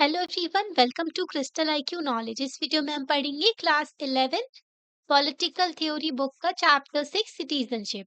Hello everyone, welcome to Crystal IQ knowledge. इस video में हम पढ़ेंगे क्लास 11 पॉलिटिकल थ्योरी बुक का चैप्टर 6 सिटीजनशिप।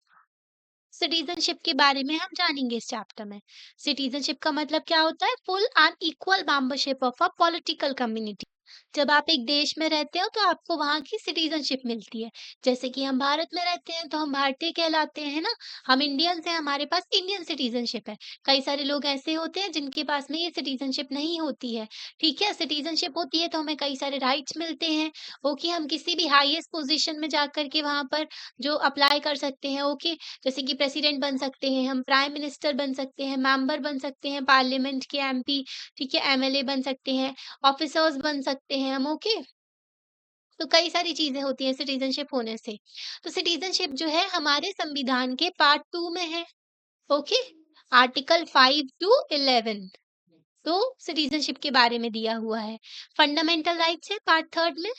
सिटीजनशिप के बारे में हम जानेंगे इस चैप्टर में। सिटीजनशिप का मतलब क्या होता है? Full and equal membership of a political community. जब आप एक देश में रहते हो तो आपको वहाँ की सिटीजनशिप मिलती है। जैसे कि हम भारत में रहते हैं तो हम भारतीय कहलाते हैं ना। हम इंडियंस हैं, हमारे पास इंडियन सिटीजनशिप है। कई सारे लोग ऐसे होते हैं जिनके पास में ये सिटीजनशिप नहीं होती है। ठीक है, सिटीजनशिप होती है तो हमें कई सारे राइट्स मिलते हैं। ओके, हम किसी भी हाईएस्ट पोजीशन में जाकर के वहां पर जो अप्लाई कर सकते हैं। ओके, जैसे कि प्रेसिडेंट बन सकते हैं, हम प्राइम मिनिस्टर बन सकते हैं, मेंबर बन सकते हैं पार्लियामेंट के, एमपी, ठीक है, एमएलए बन सकते हैं, ऑफिसर्स बन सकते हैं हम। ओके, तो कई सारी चीजें होती हैं सिटीजनशिप होने से। तो सिटीजनशिप जो है हमारे संविधान के पार्ट 2 में है। ओके, आर्टिकल 5 टू 11 तो सिटीजनशिप के बारे में दिया हुआ है। फंडामेंटल राइट्स है पार्ट 3 में।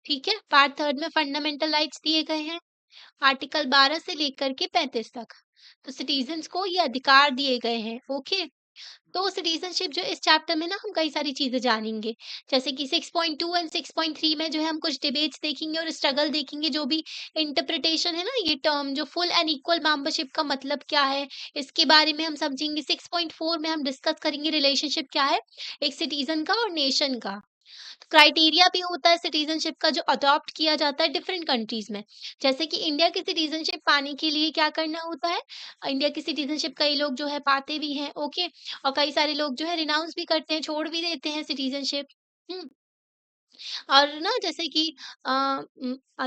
ठीक है, पार्ट 3 में फंडामेंटल राइट्स दिए गए हैं, आर्टिकल 12 से लेकर के 35 तक। तो सिटीजन्स को ये अधिकार दिए गए हैं। ओके, तो सिटीजनशिप जो इस चैप्टर में ना हम कई सारी चीजें जानेंगे। जैसे कि 6.2 एंड 6.3 में जो है हम कुछ डिबेट्स देखेंगे और स्ट्रगल देखेंगे। जो भी इंटरप्रिटेशन है ना, ये टर्म जो फुल एंड इक्वल मेंबरशिप का मतलब क्या है, इसके बारे में हम समझेंगे। 6.4 में हम डिस्कस करेंगे रिलेशनशिप क्या है एक सिटीजन का और नेशन का। क्राइटेरिया भी होता है सिटीजनशिप का जो अडॉप्ट किया जाता है डिफरेंट कंट्रीज में। जैसे कि इंडिया की सिटीजनशिप पाने के लिए क्या करना होता है? इंडिया की सिटीजनशिप कई लोग जो है पाते भी हैं। ओके, और कई सारे लोग जो है रिनाउंस भी करते हैं, छोड़ भी देते हैं सिटीजनशिप। और ना जैसे कि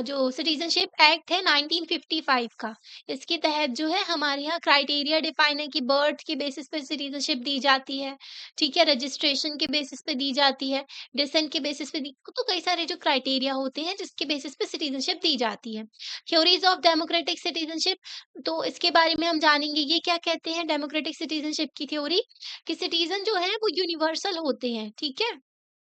जो सिटीजनशिप एक्ट है 1955 का, इसके तहत जो है हमारे यहाँ क्राइटेरिया डिफाइन है कि बर्थ के बेसिस पे सिटीजनशिप दी जाती है। ठीक है, रजिस्ट्रेशन के बेसिस पे दी जाती है, डिसेंट के बेसिस पे दी, तो कई सारे जो क्राइटेरिया होते हैं जिसके बेसिस पे सिटीजनशिप दी जाती है। थ्योरीज ऑफ डेमोक्रेटिक सिटीजनशिप, तो इसके बारे में हम जानेंगे। ये क्या कहते हैं डेमोक्रेटिक सिटीजनशिप की थ्योरी? कि सिटीजन जो है वो यूनिवर्सल होते हैं। ठीक है,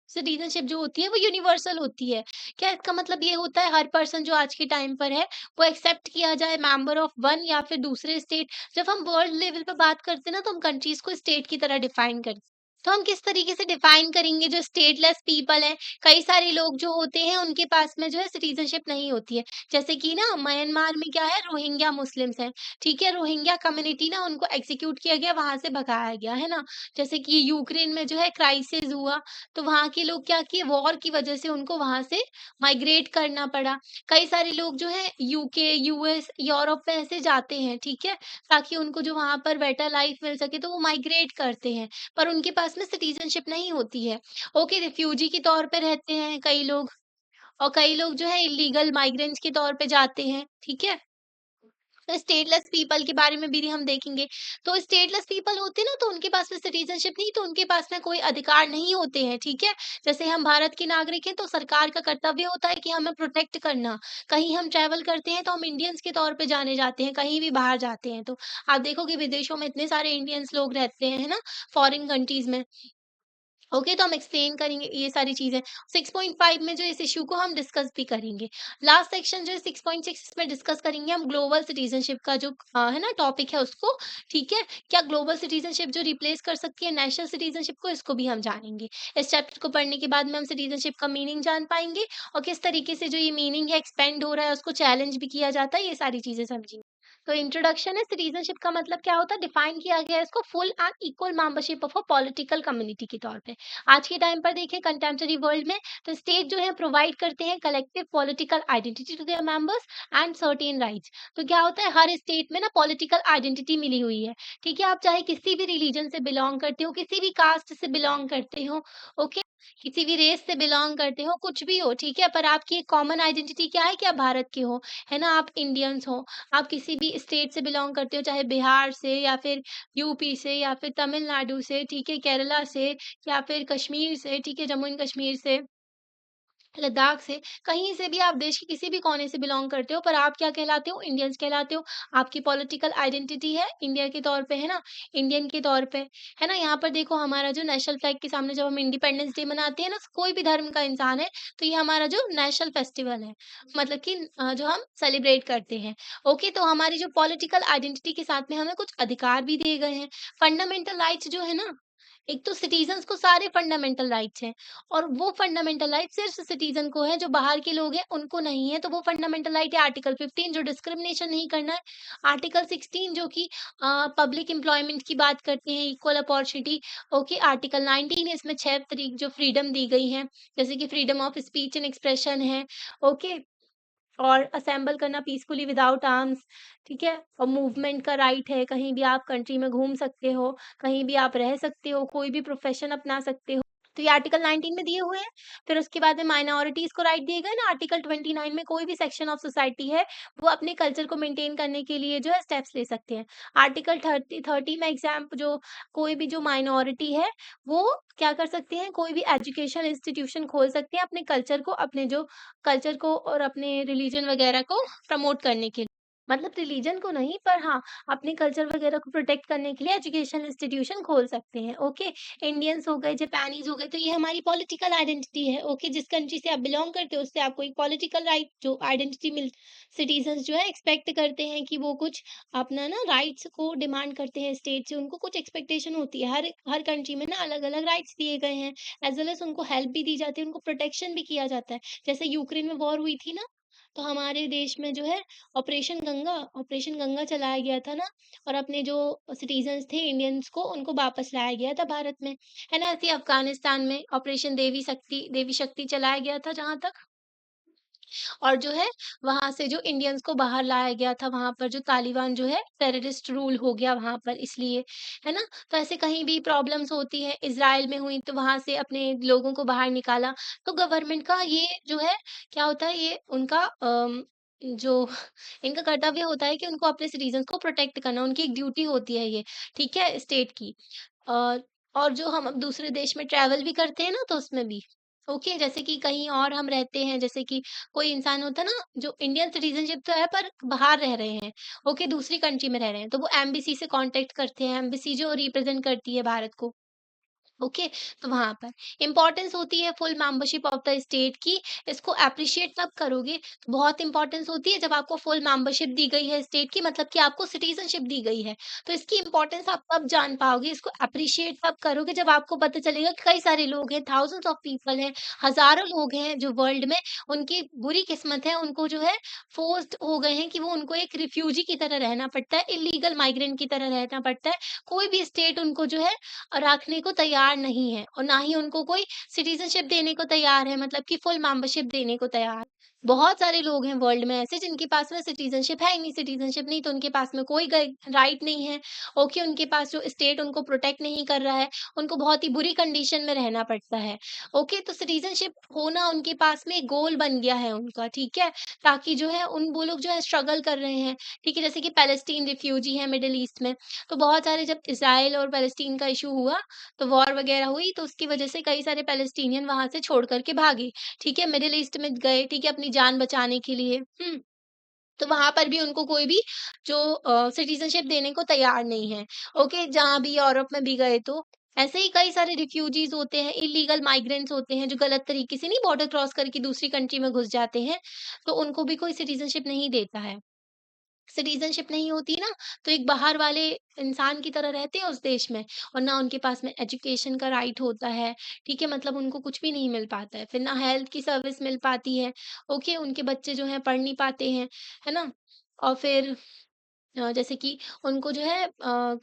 सिटीजनशिप जो होती है वो यूनिवर्सल होती है। क्या इसका मतलब ये होता है हर पर्सन जो आज के टाइम पर है वो एक्सेप्ट किया जाए मेंबर ऑफ वन या फिर दूसरे स्टेट। जब हम वर्ल्ड लेवल पे बात करते हैं ना तो हम कंट्रीज को स्टेट की तरह डिफाइन करते हैं। तो हम किस तरीके से डिफाइन करेंगे जो स्टेटलेस पीपल हैं? कई सारे लोग जो होते हैं उनके पास में जो है सिटीजनशिप नहीं होती है। जैसे कि ना म्यांमार में क्या है, रोहिंग्या मुस्लिम्स हैं। ठीक है, रोहिंग्या कम्युनिटी ना उनको एग्जीक्यूट किया गया, वहां से भगाया गया है ना। जैसे कि यूक्रेन में जो है क्राइसिस हुआ तो वहाँ के लोग क्या किए, वॉर की वजह से उनको वहाँ से माइग्रेट करना पड़ा। कई सारे लोग जो हैं यूके, यूएस, यूरोप में ऐसे जाते हैं। ठीक है, ताकि उनको जो वहाँ पर बेटर लाइफ मिल सके तो वो माइग्रेट करते हैं, पर उनके पास में सिटीजनशिप नहीं होती है। ओके, रिफ्यूजी के तौर पे रहते हैं कई लोग, और कई लोग जो है इलीगल माइग्रेंट्स के तौर पे जाते हैं। ठीक है, तो स्टेटलेस पीपल के बारे में भी हम देखेंगे। तो स्टेटलेस पीपल होते हैं ना तो उनके पास में सिटीजनशिप नहीं, तो उनके पास में कोई अधिकार नहीं होते हैं। ठीक है, जैसे हम भारत के नागरिक हैं तो सरकार का कर्तव्य होता है कि हमें प्रोटेक्ट करना। कहीं हम ट्रैवल करते हैं तो हम इंडियंस के तौर पे जाने जाते हैं, कहीं भी बाहर जाते हैं तो आप देखोगे विदेशों में इतने सारे इंडियंस लोग रहते हैं, है ना, फॉरेन कंट्रीज में। ओके, तो हम एक्सप्लेन करेंगे ये सारी चीज़ें। 6.5 में जो इस इश्यू को हम डिस्कस भी करेंगे। लास्ट सेक्शन जो है 6.6, इसमें डिस्कस करेंगे हम ग्लोबल सिटीज़नशिप का जो है ना टॉपिक है उसको। ठीक है? क्या ग्लोबल सिटीज़नशिप जो रिप्लेस कर सकती है नेशनल सिटीज़नशिप को, इसको भी हम जानेंगे। इस चैप्टर को पढ़ने के बाद में हम सिटीज़नशिप का मीनिंग जान पाएँगे और किस तरीके से जो ये मीनिंग है एक्सपेंड हो रहा है, उसको चैलेंज भी किया जाता है, ये सारी चीज़ें समझेंगे। तो इंट्रोडक्शन है, सिटीजनशिप का मतलब क्या होता है, डिफाइन किया गया है इसको full and equal membership of a political community के तौर पे। आज के टाइम पर देखें कंटेम्पररी वर्ल्ड में तो स्टेट जो है प्रोवाइड करते हैं collective political identity to their members and certain rights. तो क्या होता है, हर स्टेट में ना पॉलिटिकल आइडेंटिटी मिली हुई है। ठीक है, आप चाहे किसी भी रिलीजन से बिलोंग करते हो, किसी भी कास्ट से बिलोंग करते हो, ओके, किसी भी रेस से बिलोंग करते हो, कुछ भी हो, ठीक है, पर आपकी एक कॉमन आइडेंटिटी क्या है कि आप भारत के हो, है ना, आप इंडियंस हो। आप किसी भी स्टेट से बिलोंग करते हो, चाहे बिहार से या फिर यूपी से या फिर तमिलनाडु से, ठीक है, केरला से या फिर कश्मीर से, ठीक है, जम्मू एंड कश्मीर से, लद्दाख से, कहीं से भी आप देश के किसी भी कोने से बिलोंग करते हो, पर आप क्या कहलाते हो? इंडियंस कहलाते हो। आपकी पॉलिटिकल आइडेंटिटी है इंडिया के तौर पे, है ना? इंडियन के तौर पे, है ना? यहाँ पर देखो हमारा जो नेशनल फ्लैग के सामने जब हम इंडिपेंडेंस डे मनाते हैं ना, कोई भी धर्म का इंसान है, तो ये हमारा जो नेशनल फेस्टिवल है, मतलब कि जो हम सेलिब्रेट करते हैं। ओके, तो हमारी जो पॉलिटिकल आइडेंटिटी के साथ में हमें कुछ अधिकार भी दिए गए हैं। फंडामेंटल राइट्स जो है ना, एक तो सिटीजन्स को सारे फंडामेंटल राइट्स हैं और वो फंडामेंटल राइट सिर्फ सिटीजन को है, जो बाहर के लोग हैं उनको नहीं है। तो वो फंडामेंटल राइट है आर्टिकल 15 जो डिस्क्रिमिनेशन नहीं करना है, आर्टिकल 16 जो कि पब्लिक एम्प्लॉयमेंट की बात करते हैं, इक्वल अपॉर्चुनिटी। ओके, आर्टिकल 19 इसमें 6 तरीक जो फ्रीडम दी गई है, जैसे कि freedom of speech and expression है। ओके, और असेंबल करना पीसफुली विदाउट आर्म्स, ठीक है? और मूवमेंट का राइट है, कहीं भी आप कंट्री में घूम सकते हो, कहीं भी आप रह सकते हो, कोई भी प्रोफ़ेशन अपना सकते हो। तो ये आर्टिकल 19 में दिए हुए हैं। फिर उसके बाद में माइनॉरिटीज़ को राइट दिए गए ना, आर्टिकल 29 में कोई भी सेक्शन ऑफ सोसाइटी है, वो अपने कल्चर को मेंटेन करने के लिए जो है स्टेप्स ले सकते हैं। आर्टिकल 30 में जो कोई भी जो माइनॉरिटी है, वो क्या कर सकते हैं, कोई भी एजुकेशन इंस्टीट्यूशन खोल सकते हैं अपने कल्चर को, अपने जो कल्चर को और अपने रिलीजन वगैरह को प्रमोट करने के लिए। मतलब रिलीजन को नहीं, पर हाँ, अपने कल्चर वगैरह को प्रोटेक्ट करने के लिए एजुकेशन इंस्टीट्यूशन खोल सकते हैं। ओके, इंडियंस हो गए, जापानीज़ हो गए, तो ये हमारी पॉलिटिकल आइडेंटिटी है। ओके, जिस कंट्री से आप बिलॉन्ग करते हो उससे आपको एक पॉलिटिकल राइट जो आइडेंटिटी मिल सिटीजन्स जो है एक्सपेक्ट करते हैं कि वो कुछ अपना ना राइट्स को डिमांड करते हैं स्टेट से, उनको कुछ एक्सपेक्टेशन होती है। हर हर कंट्री में ना अलग-अलग राइट्स दिए गए हैं, एज़ वेल एज़ उनको हेल्प भी दी जाती है, उनको प्रोटेक्शन भी किया जाता है। जैसे यूक्रेन में वॉर हुई थी ना, तो हमारे देश में जो है ऑपरेशन गंगा चलाया गया था ना, और अपने जो सिटीजन्स थे इंडियंस को उनको वापस लाया गया था भारत में, है ना? ऐसे ही अफ़गानिस्तान में ऑपरेशन देवी शक्ति चलाया गया था जहाँ तक। और जो है वहाँ से जो इंडियंस को बाहर लाया गया था, वहाँ पर जो तालिबान जो है टेररिस्ट रूल हो गया वहाँ पर इसलिए, है ना? तो ऐसे कहीं भी प्रॉब्लम्स होती हैं, इज़राइल में हुई तो वहाँ से अपने लोगों को बाहर निकाला। तो गवर्नमेंट का ये जो है क्या होता है, ये उनका जो इनका कर्तव्य होता है कि उनको अपने सिटीज़न्स को प्रोटेक्ट करना, उनकी एक ड्यूटी होती है ये, ठीक है? स्टेट की। अ, और जो हम अब दूसरे देश में ट्रैवल भी करते हैं ना, तो उसमें भी ओके, जैसे कि कहीं और हम रहते हैं, जैसे कि कोई इंसान होता है ना, जो इंडियन सिटीज़नशिप तो है पर बाहर रह रहे हैं, ओके, दूसरी कंट्री में रह रहे हैं, तो वो एम्बेसी से कॉन्टैक्ट करते हैं, एम्बेसी जो रिप्रेज़ेंट करती है भारत को। ओके, तो वहाँ पर इम्पोर्टेंस होती है full membership of the state की। इसको एप्रिशिएट तब करोगे, तो बहुत इम्पोर्टेंस होती है जब आपको फुल मेंबरशिप दी गई है स्टेट की, मतलब कि आपको सिटीजनशिप दी गई है। तो इसकी इम्पोर्टेंस आप तब जान पाओगे, इसको एप्रिशिएट तब करोगे जब आपको पता चलेगा कि कई सारे लोग हैं, थाउज़ेंड्स ऑफ पीपल हैं, हज़ारों लोग हैं जो वर्ल्ड में, उनकी बुरी किस्मत है, उनको जो है फोर्स्ड हो गए हैं कि वो उनको एक रिफ्यूजी की तरह रहना पड़ता है, इल्लीगल माइग्रेंट की तरह रहना पड़ता है। कोई भी स्टेट उनको जो है रखने को तैयार नहीं है और ना ही उनको कोई सिटीज़नशिप देने को तैयार है, मतलब कि फुल मेंबरशिप देने को तैयार। बहुत सारे लोग हैं वर्ल्ड में ऐसे जिनके पास में सिटीज़नशिप है ही नहीं, सिटीज़नशिप नहीं तो उनके पास में कोई राइट नहीं है। ओके, उनके पास जो स्टेट उनको प्रोटेक्ट नहीं कर रहा है, उनको बहुत ही बुरी कंडीशन में रहना पड़ता है। ओके, तो सिटीज़नशिप होना उनके पास में गोल बन गया है उनका, ठीक है? ताकि जो है वो लोग जो है स्ट्रगल कर रहे हैं, ठीक है? जैसे कि पैलेस्टीन रिफ्यूजी है मिडल ईस्ट में, तो बहुत सारे जब इज़राइल और पैलेस्टीन का इश्यू हुआ, तो वॉर वगैरह हुई, तो उसकी वजह से कई सारे पैलेस्टीनियन वहाँ से छोड़ कर के भागे, ठीक है? मिडल ईस्ट में गए, ठीक है? अपनी जान बचाने के लिए, तो वहाँ पर भी उनको कोई भी जो सिटीज़नशिप देने को तैयार नहीं है, ओके? जहाँ भी यूरोप में भी गए तो। ऐसे ही कई सारे रिफ्यूजीज़ होते हैं, इल्लीगल माइग्रेंट्स होते हैं, जो गलत तरीके से नहीं बॉर्डर क्रॉस करके दूसरी कंट्री में घुस जाते हैं, तो उनको भी कोई सिटीज़नशिप नहीं देता है। सिटीज़नशिप नहीं होती ना, तो एक बाहर वाले इंसान की तरह रहते हैं उस देश में, और ना उनके पास में एजुकेशन का राइट होता है, ठीक है? मतलब उनको कुछ भी नहीं मिल पाता है, फिर ना हेल्थ की सर्विस मिल पाती है, ओके? उनके बच्चे जो हैं पढ़ नहीं पाते हैं, है ना? और फिर जैसे कि उनको जो है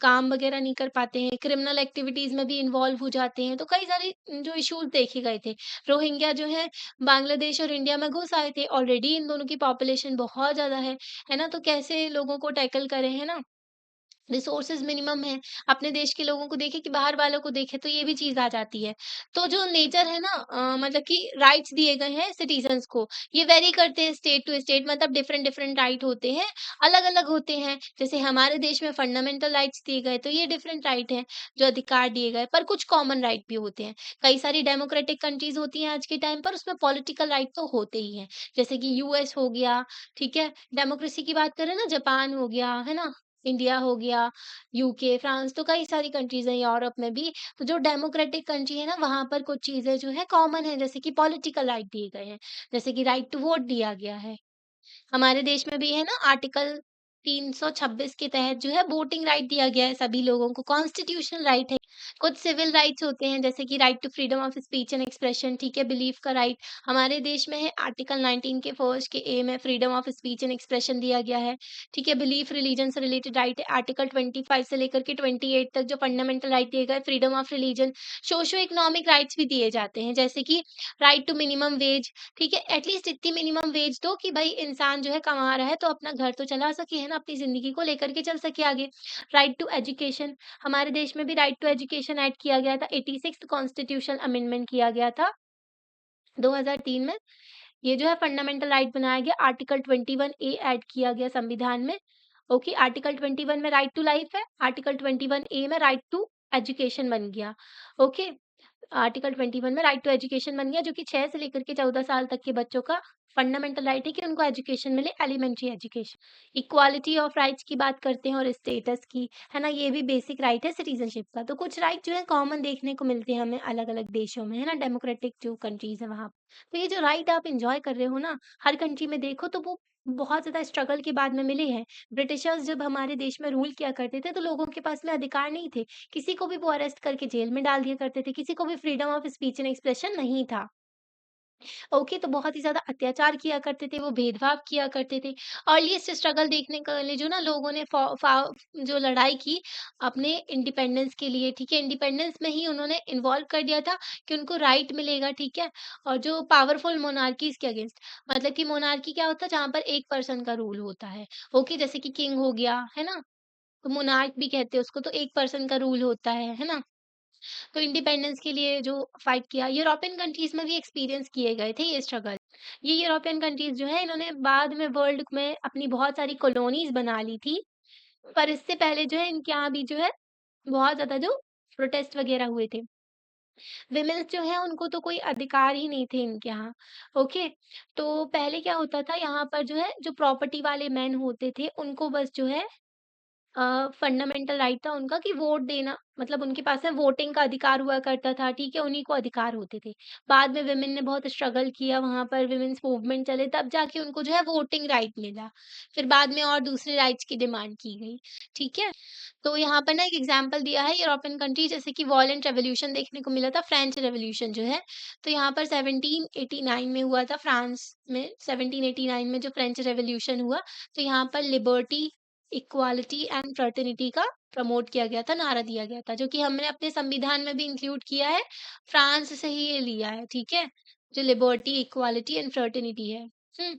काम वगैरह नहीं कर पाते हैं, क्रिमिनल एक्टिविटीज़ में भी इन्वॉल्व हो जाते हैं, तो कई सारे जो इश्यूज़ देखे गए थे। रोहिंग्या जो है बांग्लादेश और इंडिया में घुस आए थे, ऑलरेडी इन दोनों की पॉपुलेशन बहुत ज़्यादा है ना? तो कैसे लोगों को टैकल करें, है ना? रिसोर्सेज़ मिनिमम है, अपने देश के लोगों को देखें कि बाहर वालों को देखें, तो ये भी चीज़ आ जाती है। तो जो नेचर है ना, मतलब कि राइट्स दिए गए हैं सिटीज़न्स को, ये वेरी करते हैं स्टेट टू स्टेट, मतलब डिफरेंट-डिफरेंट राइट होते हैं, अलग-अलग होते हैं। जैसे हमारे देश में फंडामेंटल राइट्स दिए गए, तो ये डिफरेंट राइट हैं, जो अधिकार दिए गए, पर कुछ कॉमन राइट भी होते हैं। कई सारी डेमोक्रेटिक कंट्रीज़ होती हैं आज के टाइम पर, उसमें पॉलिटिकल राइट तो होते ही हैं। जैसे कि यूएस हो गया, ठीक है? डेमोक्रेसी की बात करें ना, जापान हो गया, है ना? इंडिया हो गया, यूके, फ्रांस, तो कई सारी कंट्रीज़ हैं यूरोप में भी। तो जो डेमोक्रेटिक कंट्री है ना, वहाँ पर कुछ चीज़ें जो है कॉमन है, जैसे कि पॉलिटिकल राइट दिए गए हैं, जैसे कि राइट टू वोट दिया गया है। हमारे देश में भी है ना आर्टिकल 326 के तहत जो है वोटिंग राइट दिया गया है सभी लोगों को, कॉन्स्टिट्यूशनल राइट है। कुछ सिविल राइट्स होते हैं जैसे कि right to freedom of speech and expression, ठीक है, बिलीफ का राइट हमारे देश में है। आर्टिकल 19 के फर्स्ट के ए में freedom of speech and expression दिया गया है, ठीक है। बिलीफ रिलीजन से रिलेटेड राइट है, आर्टिकल 25 से लेकर के 28 तक जो फंडामेंटल राइट दिए गए, freedom of religion. Socio economic rights भी दिए जाते हैं जैसे कि राइट टू मिनिमम वेज, ठीक है, एटलीस्ट इतनी मिनिमम वेज दो कि भाई इंसान जो है कमा रहा है तो अपना घर तो चला सके, है ना, अपनी ज़िंदगी को लेकर के चल सके आगे। राइट टू एजुकेशन, हमारे देश में भी राइट टू एजुकेशन ऐड किया गया था, 86th कॉन्स्टिट्यूशनल अमेंडमेंट किया गया था 2003 में। ये जो है फंडामेंटल राइट बनाया गया, आर्टिकल 21 ए ऐड किया गया संविधान में। ओके, आर्टिकल 21 में राइट टू लाइफ है, आर्टिकल 21 ए में राइट टू एजुकेशन बन गया। ओके, आर्टिकल 21 में राइट टू एजुकेशन बन गया जो कि 6 से लेकर के 14 साल तक के बच्चों का फंडामेंटल राइट है कि उनको एजुकेशन मिले, elementary education. Equality of rights की बात करते हैं और स्टेटस की, है ना, ये भी बेसिक राइट है सिटीजनशिप का। तो कुछ राइट जो है कॉमन देखने को मिलते हैं हमें अलग-अलग देशों में, है ना, डेमोक्रेटिक जो कंट्रीज़ है वहाँ। तो ये जो राइट आप एन्जॉय कर रहे हो ना, हर कंट्री में देखो तो वो बहुत ज़्यादा स्ट्रगल के बाद में मिले हैं। ब्रिटिशर्स जब हमारे देश में रूल किया करते थे तो लोगों के पास में अधिकार नहीं थे। किसी को भी वो अरेस्ट करके जेल में डाल दिया करते थे, किसी को भी freedom of speech and expression नहीं था। ओके, तो बहुत ही ज़्यादा अत्याचार किया करते थे, वो भेदभाव किया करते थे। अर्लीस्ट स्ट्रगल देखने को लिए जो ना लोगों ने फ़ॉ फ़ा जो लड़ाई की अपने इंडिपेंडेंस के लिए, ठीक है? इंडिपेंडेंस में ही उन्होंने इन्वॉल्व कर दिया था कि उनको राइट मिलेगा, ठीक है? और जो पावरफुल मोनार्कीज़ के अगेंस्ट, मतलब कि मोनार्की क्या होता है? जहाँ पर एक पर्सन का रूल होता है। ओके, जैसे कि किंग हो गया, है ना? तो मोनार्क भी कहते हैं उसको, तो एक पर्सन का रूल होता है ना? तो इंडिपेंडेंस के लिए जो फाइट किया, यूरोपियन कंट्रीज़ में भी एक्सपीरियंस किए गए थे ये स्ट्रगल। ये यूरोपियन कंट्रीज़ जो है इन्होंने बाद में वर्ल्ड में अपनी बहुत सारी कॉलोनीज़ बना ली थी, पर इससे पहले जो है इनके यहाँ भी जो है बहुत ज़्यादा जो प्रोटेस्ट वगैरह हुए थे। विमेन्स जो है उनको तो कोई अधिकार ही नहीं थे इनके यहाँ, ओके? तो पहले क्या होता था यहाँ पर जो है जो प्रॉपर्टी वाले मेन होते थे उनको बस जो है फंडामेंटल राइट था उनका कि वोट देना, मतलब उनके पास में वोटिंग का अधिकार हुआ करता था, ठीक है? उन्हीं को अधिकार होते थे। बाद में वुमेन ने बहुत स्ट्रगल किया, वहाँ पर वुमेन्स मूवमेंट चले, तब जाके उनको जो है वोटिंग राइट मिला। फिर बाद में और दूसरे राइट्स की डिमांड की गई, ठीक है? तो यहाँ पर ना एक एग्ज़ाम्पल दिया है यूरोपियन कंट्री, जैसे कि वॉलेंट रेवोल्यूशन देखने को मिला था, फ्रेंच रेवोल्यूशन जो है। तो यहाँ पर 1789 में हुआ था फ्रांस में, 1789 में जो फ्रेंच रेवोल्यूशन हुआ, तो यहाँ पर लिबर्टी, इक्वालिटी एंड फ्रेटर्निटी का प्रमोट किया गया था, नारा दिया गया था, जो कि हमने अपने संविधान में भी इंक्लूड किया है, फ्रांस से ही ये लिया है, ठीक है? जो लिबर्टी, इक्वालिटी एंड फ्रेटर्निटी है। हुँ,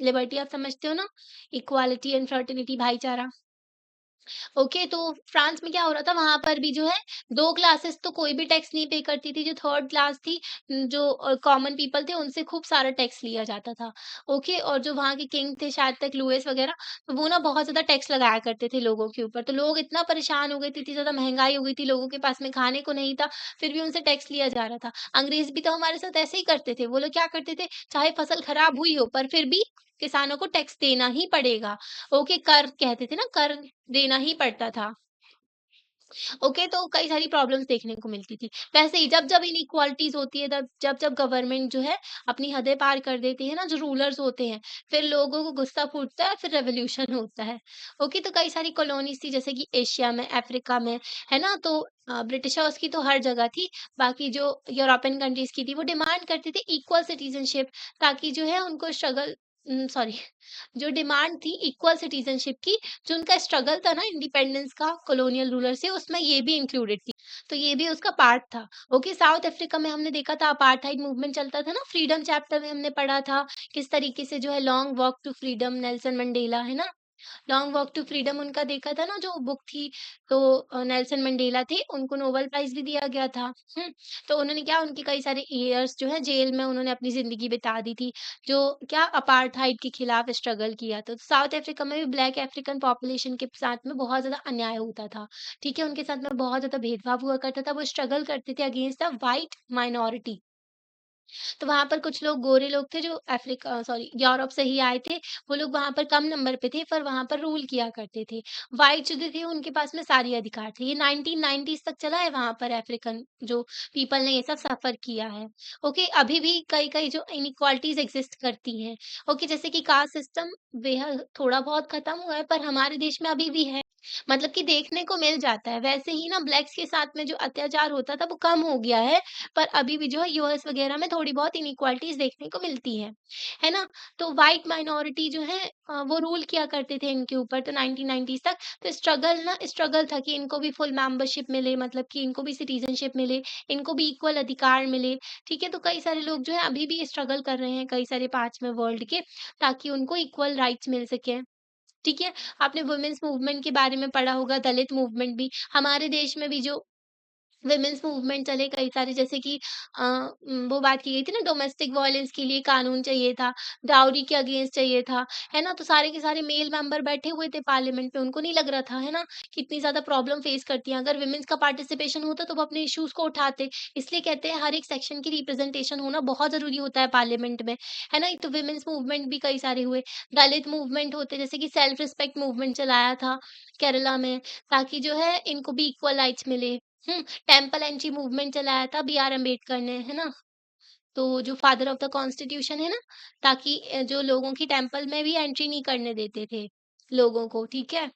लिबर्टी आप समझते हो ना? इक्वालिटी एंड फ्रेटर्निटी, भाईचारा। ओके, तो फ्रांस में क्या हो रहा था, वहाँ पर भी जो है 2 क्लासेस तो कोई भी टैक्स नहीं पे करती थी, जो थर्ड क्लास थी, जो कॉमन पीपल थे उनसे खूब सारा टैक्स लिया जाता था। ओके, और जो वहाँ के किंग थे शायद तक लुईस वगैरह, तो वो ना बहुत ज़्यादा टैक्स लगाया करते थे लोगों के ऊपर, तो लोग इतना परेशान हो गए थे, इतनी ज़्यादा महँगाई हो गई थी, लोगों के पास में खाने को नहीं था, फिर भी उनसे टैक्स लिया जा रहा था। अंग्रेज़ भी तो हमारे साथ ऐसे ही करते थे, वो लोग क्या करते थे, चाहे फसल खराब हुई हो पर फिर भी किसानों को टैक्स देना ही पड़ेगा। ओके, कर कहते थे ना, कर देना ही पड़ता था। ओके, तो कई सारी प्रॉब्लम्स देखने को मिलती थी। वैसे ही जब-जब इनइक्वालिटीज़ होती है, तब जब-जब गवर्नमेंट जो है अपनी हदें पार कर देती है ना, जो रूलर्स होते हैं, फिर लोगों को गुस्सा फूटता है, फिर रेवोल्यूशन होता है। ओके, तो कई सारी कॉलोनीज़ थी जैसे कि एशिया में, अफ्रीका में, है ना? तो ब्रिटिशर्स की तो हर जगह थी, बाकी जो यूरोपियन कंट्रीज़ की थी, वो डिमांड करती थी इक्वल सिटीज़नशिप, ताकि जो है उनको स्ट्रगल सॉरी, जो डिमांड थी इक्वल सिटीज़नशिप की, जो उनका स्ट्रगल था ना इंडिपेंडेंस का कॉलोनियल रूलर से, उसमें ये भी इंक्लूडेड थी। तो ये भी उसका पार्ट था। ओके, साउथ अफ्रीका में हमने देखा था अपार्थाइड मूवमेंट चलता था ना, फ्रीडम चैप्टर में हमने पढ़ा था, किस तरीके से जो है long walk to freedom, Nelson Mandela, है ना? लॉन्ग वॉक टू फ्रीडम उनका देखा था ना जो बुक थी, तो नेल्सन मंडेला थे, उनको नोबेल प्राइज़ भी दिया गया था। हुँ, तो उन्होंने क्या, उनके कई सारे ईयर्स जो है जेल में उन्होंने अपनी ज़िंदगी बिता दी थी, जो क्या अपार्थाइड के खिलाफ स्ट्रगल किया था। तो साउथ अफ्रीका में भी ब्लैक अफ्रीकन पॉपुलेशन के साथ में बहुत ज़्यादा अन्याय होता था, ठीक है? उनके साथ में बहुत ज़्यादा भेदभाव हुआ करता था, वो स्ट्रगल करते थे अगेंस्ट द व्हाइट माइनॉरिटी। तो वहाँ पर कुछ लोग गोरे लोग थे जो यूरोप से ही आए थे। वो लोग वहाँ पर कम नंबर पे थे पर वहाँ पर रूल किया करते थे। व्हाइट जो थे उनके पास में सारे अधिकार थे। ये 1990s तक चला है वहाँ पर अफ्रीकन जो पीपल ने ये सब सफ़र किया है। ओके, अभी भी कई-कई जो इनइक्वालिटीज़ एक्ज़िस्ट करती हैं। ओके, जैसे कि कास्ट सिस्टम बेहद थोड़ा बहुत खत्म हुआ है पर हमारे देश में अभी भी है। मतलब कि देखने को मिल जाता है। वैसे ही ना ब्लैक्स के साथ में जो अत्याचार होता था वो कम हो गया है। पर अभी भी जो है यूएस वगैरह में थोड़ी बहुत इनइक्वालिटीज़ देखने को मिलती हैं, है ना? तो व्हाइट माइनॉरिटी जो है वो रूल किया करते थे इनके ऊपर तो 1990s तक। तो स्ट्रगल था कि इनको भी फुल मेंबरशिप मिले मतलब कि इनको भी सिटीज़नशिप मिले, इनको भी इक्वल अधिकार मिले, ठीक है? तो कई सारे लोग जो है अभी भी स्ट्रगल कर रहे हैं कई सारे पार्ट्स में वर्ल्ड के ताकि उनको इक्वल राइट्स मिल सकें। ठीक है? आपने वुमेन्स मूवमेंट के बारे में पढ़ा होगा, दलित मूवमेंट भी हमारे देश में भी जो वुमेन्स मूवमेंट चले कई सारे जैसे कि वो बात की गई थी ना डोमेस्टिक वायलेंस के लिए कानून चाहिए था, डाउरी के अगेंस्ट चाहिए था, है ना? तो सारे के सारे मेल मेंबर बैठे हुए थे पार्लियामेंट में, उनको नहीं लग रहा था, है ना? कितनी ज़्यादा प्रॉब्लम फेस करती हैं, अगर वुमेन्स का पार्टिसिपेशन होता तो वो अपने इश्यूज़ को उठाते। इसलिए कहते हैं हर एक सेक्शन की रिप्रेजेंटेशन होना बहुत ज़रूरी होता है पार्लियामेंट में, है ना? तो वुमेन्स मूवमेंट भी कई सारे हुए, दलित मूवमेंट होते जैसे कि सेल्फ रिस्पेक्ट मूवमेंट चलाया था केरला में, ताकि जो है इनको भी इक्वल राइट्स मिले। हुँ, टेम्पल एंट्री मूवमेंट चलाया था बी आर अम्बेडकर ने, है ना? तो जो फादर ऑफ द कॉन्स्टिट्यूशन है ना, ताकि जो लोगों की टेम्पल में भी एंट्री नहीं करने देते थे लोगों को, ठीक है?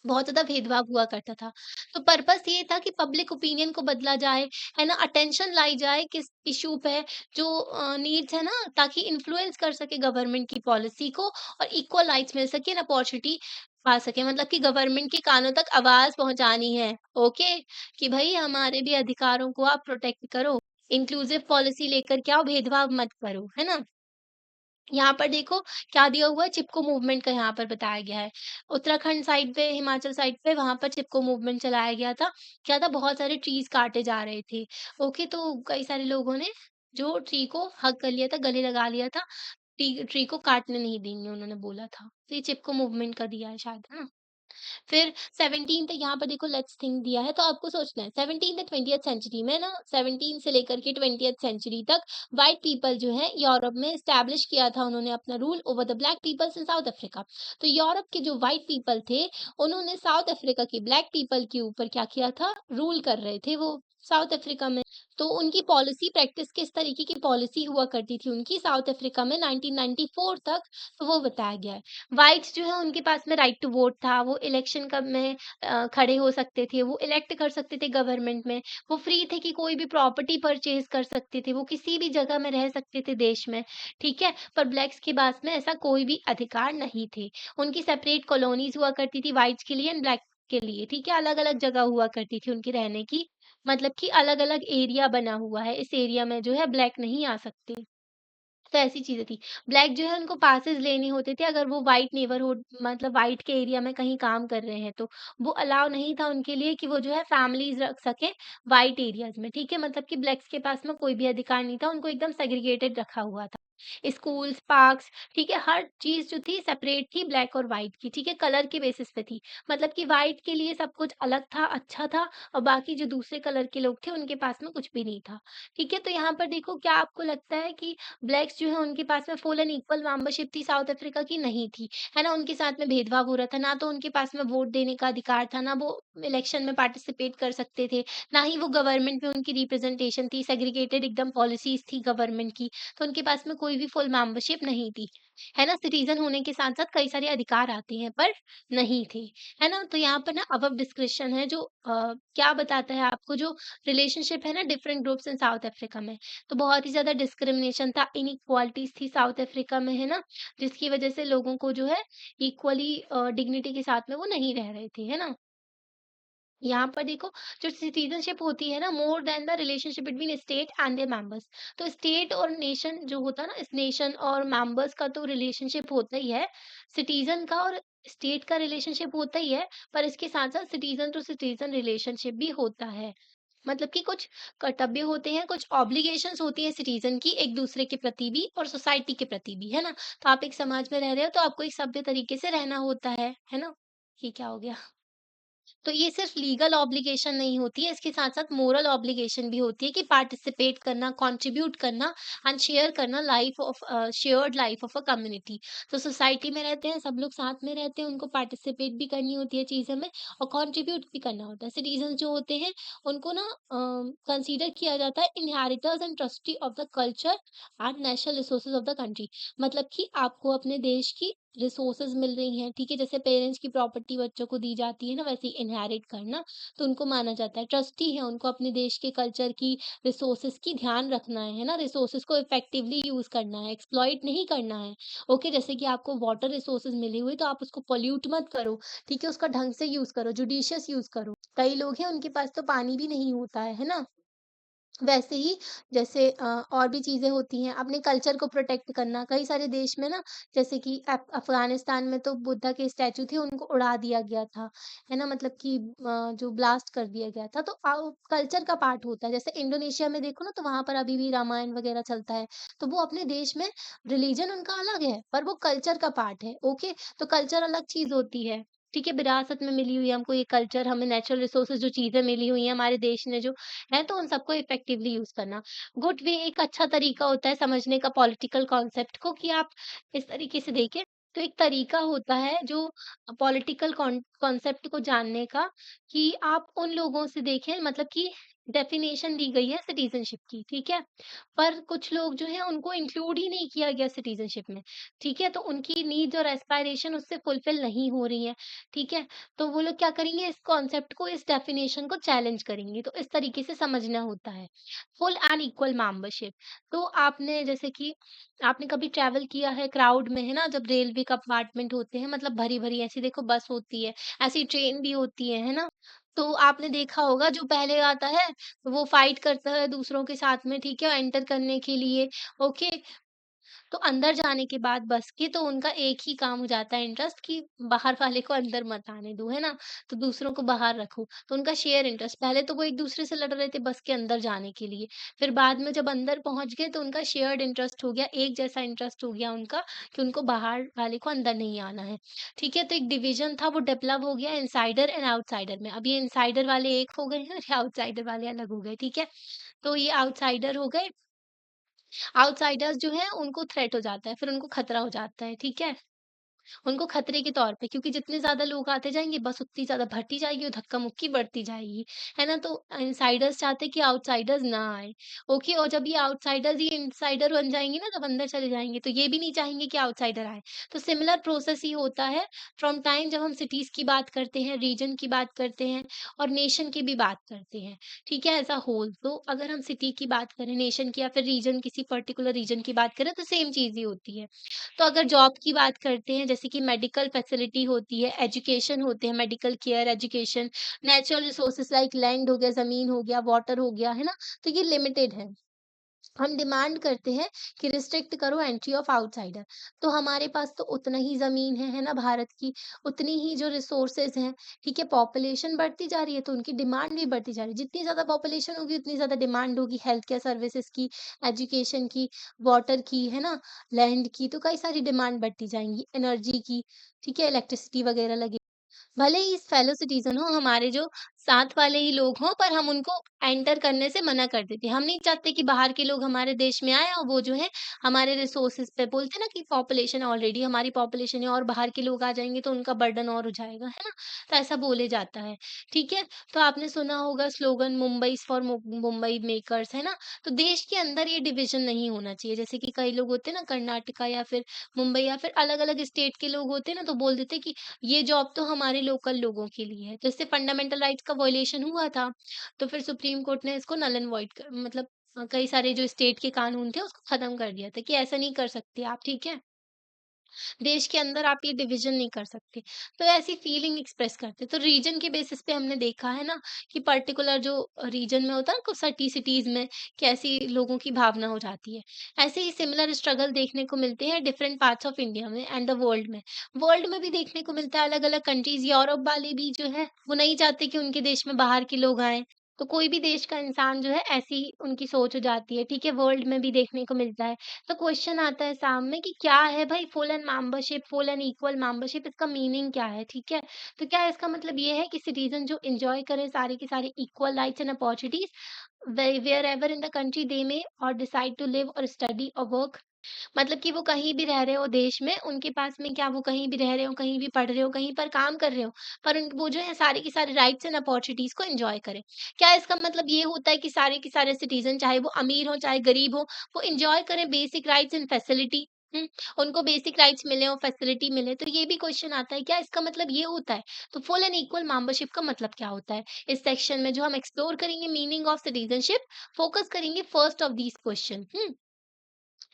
बहुत ज़्यादा भेदभाव हुआ करता था। तो पर्पस ये था कि पब्लिक ओपिनियन को बदला जाए, है ना? अटेंशन लाई जाए किस इश्यू पे जो नीड्स है ना ताकि इन्फ्लुएंस कर सके गवर्नमेंट की पॉलिसी को और इक्वल राइट्स मिल सके एंड अपॉर्च्युनिटी पा सके मतलब कि गवर्नमेंट के कानों तक आवाज़ पहुँचानी है, ओके? कि भई हमारे भी अधिकारों को आप प्रोटेक्ट करो, इंक्लूसिव पॉलिसी लेकर के आओ, भेदभाव मत करो, है ना? यहाँ पर देखो क्या दिया हुआ है चिपको मूवमेंट का यहाँ पर बताया गया है। उत्तराखंड साइड पे, हिमाचल साइड पे वहाँ पर चिपको मूवमेंट चलाया गया था। क्या था बहुत सारे ट्रीज़ काटे जा रहे थे। ओके तो कई सारे लोगों ने जो ट्री को हग कर लिया था, गले लगा लिया था। ट्री ट्री को काटने नहीं देंगे उन्होंने बोला था। तो ये चिपको मूवमेंट का दिया है शायद, है ना? फिर 17th यहाँ पर देखो लेट्स थिंक दिया है तो आपको सोचना है 17th एंड 20th सेंचुरी में ना 17 से लेकर के 20th सेंचुरी तक व्हाइट पीपल जो है यूरोप में एस्टैब्लिश किया था उन्होंने अपना rule over the black peoples in South Africa. तो यूरोप के जो व्हाइट पीपल थे उन्होंने साउथ अफ्रीका के ब्लैक पीपल के ऊपर क्या किया था रूल कर रहे थे वो साउथ अफ्रीका में। तो उनकी पॉलिसी प्रैक्टिस किस तरीके की पॉलिसी हुआ करती थी उनकी साउथ अफ्रीका में 1994 तक तो वो बताया गया है। व्हाइट्स जो है उनके पास में राइट टू वोट था, वो इलेक्शन कब में खड़े हो सकते थे, वो इलेक्ट कर सकते थे गवर्नमेंट में, वो फ्री थे कि कोई भी प्रॉपर्टी परचेज़ कर सकते थे, वो किसी भी जगह में रह सकते थे देश में, ठीक है? पर ब्लैक्स के पास में ऐसा कोई भी अधिकार नहीं थे। उनकी सेपरेट कॉलोनीज़ हुआ करती थी व्हाइट्स के लिए एंड ब्लैक के लिए, ठीक है? अलग-अलग जगह हुआ करती थी उनकी रहने की, मतलब कि अलग-अलग एरिया बना हुआ है, इस एरिया में जो है ब्लैक नहीं आ सकते। तो ऐसी चीज़ें थी। ब्लैक जो है उनको पासेस लेने होते थे अगर वो व्हाइट नेबरहुड मतलब व्हाइट के एरिया में कहीं काम कर रहे हैं तो। वो अलाउ नहीं था उनके लिए कि वो जो है फैमिलीज़ रख सकें व्हाइट एरियाज़ में, ठीक है? मतलब कि ब्लैक्स के पास में कोई भी अधिकार नहीं था, उनको एकदम सेग्रीगेटेड रखा हुआ था। स्कूल्स, पार्क्स, ठीक है? हर चीज़ जो थी सेपरेट थी ब्लैक और व्हाइट की, ठीक है? कलर के बेसिस पे थी। मतलब कि व्हाइट के लिए सब कुछ अलग था, अच्छा था और बाकी जो दूसरे कलर के लोग थे उनके पास में कुछ भी नहीं था, ठीक है? तो यहाँ पर देखो क्या आपको लगता है कि ब्लैक्स जो है उनके पास में फुल एंड इक्वल मेंबरशिप थी साउथ अफ्रीका की? नहीं थी, है ना? उनके साथ में भेदभाव हो रहा था, ना तो उनके पास में वोट देने का अधिकार था, ना वो इलेक्शन में पार्टिसिपेट कर सकते थे, ना ही वो गवर्नमेंट में उनकी रिप्रेजेंटेशन थी, सेग्रीगेटेड एकदम पॉलिसीज़ थी गवर्नमेंट की, तो उनके पास में कोई भी फुल मेंबरशिप नहीं थी, है ना? सिटीज़न होने के साथ-साथ कई सारे अधिकार आते हैं, पर नहीं थे, है ना? तो यहाँ पर ना अबव डिस्क्रिप्शन है जो क्या बताता है आपको जो रिलेशनशिप है ना different groups in South Africa में। तो बहुत ही ज़्यादा डिस्क्रिमिनेशन था, इनइक्वालिटीज़ थी साउथ अफ्रीका में, है ना? जिसकी वज़ह से लोगों को जो है इक्वली डिग्निटी के साथ में वो नहीं रह रहे थे, है ना? यहाँ पर देखो जो सिटीज़नशिप होती है ना more than the relationship between state and there members. तो स्टेट और नेशन जो होता है ना इस नेशन और मेंबर्स का तो रिलेशनशिप होता ही है। सिटीज़न का और स्टेट का रिलेशनशिप होता ही है, पर इसके साथ-साथ सिटीज़न टू सिटीज़न रिलेशनशिप भी होता है। मतलब कि कुछ कर्तव्य होते हैं, कुछ ऑब्लिगेशंस होती हैं सिटीज़न की एक-दूसरे के प्रति भी और सोसाइटी के प्रति भी, है ना? तो आप एक समाज में रह रहे हो तो आपको एक सभ्य तरीके से रहना होता है ना? ये क्या हो गया? तो ये सिर्फ लीगल ऑब्लिगेशन नहीं होती है, इसके साथ-साथ मोरल ऑब्लिगेशन भी होती है कि पार्टिसिपेट करना, कंट्रीब्यूट करना एंड शेयर करना shared life of a community. तो सोसाइटी में रहते हैं, सब लोग साथ में रहते हैं, उनको पार्टिसिपेट भी करनी होती है चीज़ों में और कंट्रीब्यूट भी करना होता है। सिटीज़न्स जो होते हैं, उनको ना कंसीडर किया जाता है inheritors and trustee of the culture and national resources of the country. मतलब कि आपको अपने देश की रिसोर्सेज मिल रही हैं, ठीक है? जैसे पेरेंट्स की प्रॉपर्टी बच्चों को दी जाती है ना, वैसे ही इनहेरिट करना, तो उनको माना जाता है। ट्रस्टी है, उनको अपने देश के कल्चर की, रिसोर्सेज की ध्यान रखना है ना? रिसोर्सेज को इफेक्टिवली यूज़ करना है, एक्सप्लॉइट नहीं करना है। ओके, जैसे कि आपको वाटर रिसोर्सेज मिली हुई, तो आप उसको पॉल्यूट मत करो, ठीक है? उसका ढंग से यूज़ करो, जुडिशियस यूज़ करो। कई लोग हैं, उनके पास तो पानी भी नहीं होता है ना? वैसे ही जैसे और भी चीज़ें होती हैं, अपने कल्चर को प्रोटेक्ट करना। कई सारे देश में ना जैसे कि अफ़गानिस्तान में तो बुद्धा के स्टैच्यू थे, उनको उड़ा दिया गया था, है ना? मतलब कि जो ब्लास्ट कर दिया गया था, तो कल्चर का पार्ट होता है। जैसे इंडोनेशिया में देखो ना, तो वहाँ पर अभी भी रामायण वगैरह चलता है। तो वो अपने देश में रिलीजन उनका अलग है, पर वो कल्चर का पार्ट है, ओके? तो कल्चर अलग चीज़ होती है, ठीक है? विरासत में मिली हुई है हमको ये कल्चर, हमें नेचुरल रिसोर्सेज़ जो चीज़ें मिली हुई हैं, हमारे देश ने जो है, तो उन सबको इफेक्टिवली यूज़ करना। गुड वे एक अच्छा तरीका होता है समझने का पॉलिटिकल कॉन्सेप्ट को कि आप इस तरीके से देखें। तो एक तरीका होता है जो पॉलिटिकल कॉन्सेप्ट को जानने का कि आप उन लोगों से देखें, मतलब कि डेफिनेशन दी गई है सिटीज़नशिप की, ठीक है? पर कुछ लोग जो हैं उनको इंक्लूड ही नहीं किया गया सिटीज़नशिप में, ठीक है? तो उनकी नीड्स और एस्पायरेशन उससे फुलफिल नहीं हो रही हैं, ठीक है? तो वो लोग क्या करेंगे, इस कॉन्सेप्ट को, इस डेफिनेशन को चैलेंज करेंगे। तो इस तरीके से समझना होता है। Full and equal membership. तो आपने जैसे कि आपने कभी ट्रैवल किया है क्राउड में, है ना? जब रेलवे कंपार्टमेंट होते हैं, मतलब भरी-भरी ऐसी देखो बस होती है, ऐसी ट्रेन भी होती है ना? तो आपने देखा होगा जो पहले आता है, वो फाइट करता है दूसरों के साथ में, ठीक है? एंटर करने के लिए, ओके? तो अंदर जाने के बाद बस के तो उनका एक ही काम हो जाता है इंटरेस्ट कि बाहर वाले को अंदर मत आने दो, है ना? तो दूसरों को बाहर रखो। तो उनका शेयर इंटरेस्ट, पहले तो वो एक-दूसरे से लड़ रहे थे बस के अंदर जाने के लिए। फिर बाद में जब अंदर पहुँच गए तो उनका शेयर्ड इंटरेस्ट हो गया, एक जैसा इंटरेस्ट हो गया उनका कि उनको बाहर वाले को अंदर नहीं आना है। ठीक है? तो एक डिवीज़न था वो डेवलप हो गया इनसाइडर एंड आउटसाइडर में। अब ये इनसाइडर वाले एक हो गए हैं और ये आउटसाइडर वाले अलग हो गए, ठीक है? तो ये आउटसाइडर हो गए, आउटसाइडर्स जो हैं उनको थ्रेट हो जाता है, फिर उनको खतरा हो जाता है, ठीक है? उनको खतरे के तौर पे, क्योंकि जितने ज़्यादा लोग आते जाएँगे बस उतनी ज़्यादा भरती जाएगी और धक्का-मुक्की बढ़ती जाएगी, है ना? तो इनसाइडर्स चाहते हैं कि आउटसाइडर्स ना आएँ, ओके? और जब ये आउटसाइडर्स ही इनसाइडर बन जाएँगे ना, जब अंदर चले जाएँगे, तो ये भी नहीं चाहेंगे कि आउटसाइडर आए। तो सिमिलर प्रोसेस ही होता है फ्रॉम टाइम जब हम सिटीज़ की बात करते हैं, रीजन की बात करते हैं और नेशन की भी बात करते हैं, ठीक है? As a whole. तो अगर हम सिटी की बात करें, नेशन की या फिर रीजन, किसी पर्टिकुलर रीजन की बात करें, तो सेम चीज़ ही होती है। तो अगर जॉब की बात करते हैं, जैसे कि मेडिकल फैसिलिटी होती है, एजुकेशन होते हैं, medical care, education, natural resources like land हो गया, ज़मीन हो गया, वाटर हो गया, है ना? तो ये लिमिटेड है। हम डिमांड करते हैं कि रिस्ट्रिक्ट करो एंट्री ऑफ आउटसाइडर। तो हमारे पास तो उतना ही ज़मीन है ना भारत की, उतनी ही जो रिसोर्सेज़ हैं, ठीक है? पॉपुलेशन बढ़ती जा रही है, तो उनकी डिमांड भी बढ़ती जा रही है। जितनी ज़्यादा पॉपुलेशन होगी, उतनी ज़्यादा डिमांड होगी हेल्थ केयर सर्विसेज़ की, एजुकेशन की, वाटर की, है ना? लैंड की, तो कई सारी डिमांड बढ़ती जाएँगी, एनर्जी की, ठीक है? इलेक्ट्रिसिटी वगैरह लगे, भले ही फेलो सिटीज़न हो, हमारे जो साथ वाले ही लोग हों, पर हम उनको एंटर करने से मना कर देते हैं। हम नहीं चाहते कि बाहर के लोग हमारे देश में आएँ और वो जो है हमारे रिसोर्सेज़ पे, बोलते हैं ना कि पॉपुलेशन ऑलरेडी हमारी पॉपुलेशन है और बाहर के लोग आ जाएँगे तो उनका बर्डन और हो जाएगा, है ना? तो ऐसा बोले जाता है, ठीक है? तो आपने सुना होगा slogan Mumbai is for Mumbai makers, है ना? तो देश के अंदर ये डिवीज़न नहीं होना चाहिए। जैसे कि कई लोग होते हैं ना कर्नाटका या फिर मुंबई या फिर अलग-अलग स्टेट के लोग होते हैं ना, तो बोल देते हैं कि ये जॉब तो हमारे लोकल लोगों के लिए है। तो इससे फंडामेंटल राइट्स का वॉयलेशन हुआ था। तो फिर सुप्रीम कोर्ट ने इसको नल एंड वॉइड कर, मतलब कई सारे जो स्टेट के कानून थे उसको खत्म कर दिया था कि ऐसा नहीं कर सकते आप, ठीक है? देश के अंदर आप ये डिवीज़न नहीं कर सकते। तो ऐसी फीलिंग एक्सप्रेस करते। तो रीजन के बेसिस पे हमने देखा है ना कि पर्टिकुलर जो रीजन में होता है ना कुछ सिटीज़ में कैसी लोगों की भावना हो जाती है। ऐसे ही सिमिलर स्ट्रगल देखने को मिलते हैं डिफरेंट पार्ट्स ऑफ इंडिया में एंड द वर्ल्ड में। वर्ल्ड में भी देखने को मिलता है अलग-अलग कंट्रीज़, यूरोप वाले भी जो है वो नहीं चाहते कि उनके देश में बाहर के लोग आएँ। तो कोई भी देश का इंसान जो है ऐसी उनकी सोच हो जाती है, ठीक है? वर्ल्ड में भी देखने को मिलता है। तो क्वेश्चन आता है सामने कि क्या है भाई फुल एंड इक्वल मेंबरशिप, इसका मीनिंग क्या है, ठीक है? तो क्या इसका मतलब ये है कि सिटीज़न जो एन्जॉय करें सारे के सारे equal rights and opportunities wherever in the country they may और डिसाइड टू लिव और स्टडी और वर्क। मतलब कि वो कहीं भी रह रहे हो देश में, उनके पास में क्या वो कहीं भी रह रहे हो, कहीं भी पढ़ रहे हो, कहीं पर काम कर रहे हो, पर उन वो जो है सारे के सारे राइट्स एंड अपॉर्च्युनिटीज़ को एन्जॉय करें। क्या इसका मतलब ये होता है कि सारे के सारे सिटीज़न चाहे वो अमीर हो, चाहे गरीब हो, वो एन्जॉय करें बेसिक राइट्स एंड फैसिलिटी? हुँ, उनको बेसिक राइट्स मिले और फैसिलिटी मिले, तो ये भी क्वेश्चन आता है, क्या इसका मतलब ये होता है? तो फुल एंड इक्वल मेंबरशिप का मतलब क्या होता है? इस सेक्शन में जो हम एक्सप्लोर करेंगे मीनिंग ऑफ सिटीज़नशिप, फोकस करेंगे फर्स्ट ऑफ दीज़ क्वेश्चन।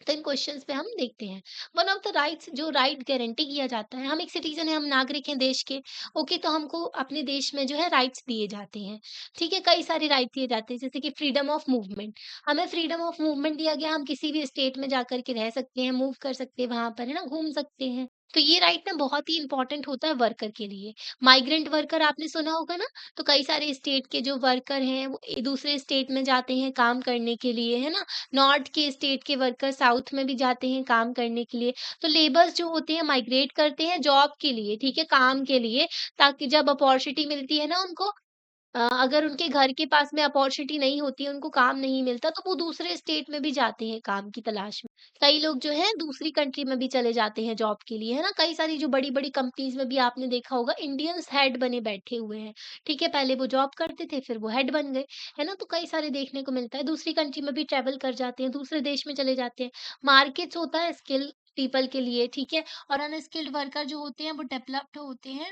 तो इन क्वेश्चंस पे हम देखते हैं। वन ऑफ द राइट्स जो राइट गारंटी किया जाता है, हम एक सिटीजन है, हम नागरिक हैं देश के। ओके, तो हमको अपने देश में जो है राइट्स दिए जाते हैं। ठीक है, कई सारे राइट दिए जाते हैं, जैसे कि फ्रीडम ऑफ मूवमेंट। हमें फ्रीडम ऑफ मूवमेंट दिया गया, हम किसी भी स्टेट में जाकर के रह सकते हैं, मूव कर सकते हैं, वहां पर है ना, घूम सकते हैं। तो ये राइट ना बहुत ही इंपॉर्टेंट होता है वर्कर के लिए। माइग्रेंट वर्कर आपने सुना होगा ना, तो कई सारे स्टेट के जो वर्कर हैं वो दूसरे स्टेट में जाते हैं काम करने के लिए, है ना। नॉर्थ के स्टेट के वर्कर साउथ में भी जाते हैं काम करने के लिए। तो लेबर्स जो होते हैं माइग्रेट करते हैं जॉब के लिए, ठीक है, काम के लिए, ताकि जब अपॉर्च्युनिटी मिलती है ना उनको, अगर उनके घर के पास में अपॉर्च्युनिटी नहीं होती है, उनको काम नहीं मिलता, तो वो दूसरे स्टेट में भी जाते हैं काम की तलाश में। कई लोग जो हैं दूसरी कंट्री में भी चले जाते हैं जॉब के लिए, है ना? कई सारी जो बड़ी-बड़ी कंपनीज़ में भी आपने देखा होगा इंडियंस हेड बने बैठे हुए हैं, ठीक है? पहले वो जॉब करते थे, फिर वो हेड बन गए, है ना? तो कई सारे देखने को मिलता है, दूसरी कंट्री में भी ट्रैवल कर जाते हैं, दूसरे देश में चले जाते हैं। मार्केट्स होता है स्किल पीपल के लिए, ठीक है? और अनस्किल्ड वर्कर जो होते हैं वो डेवलप्ड होते हैं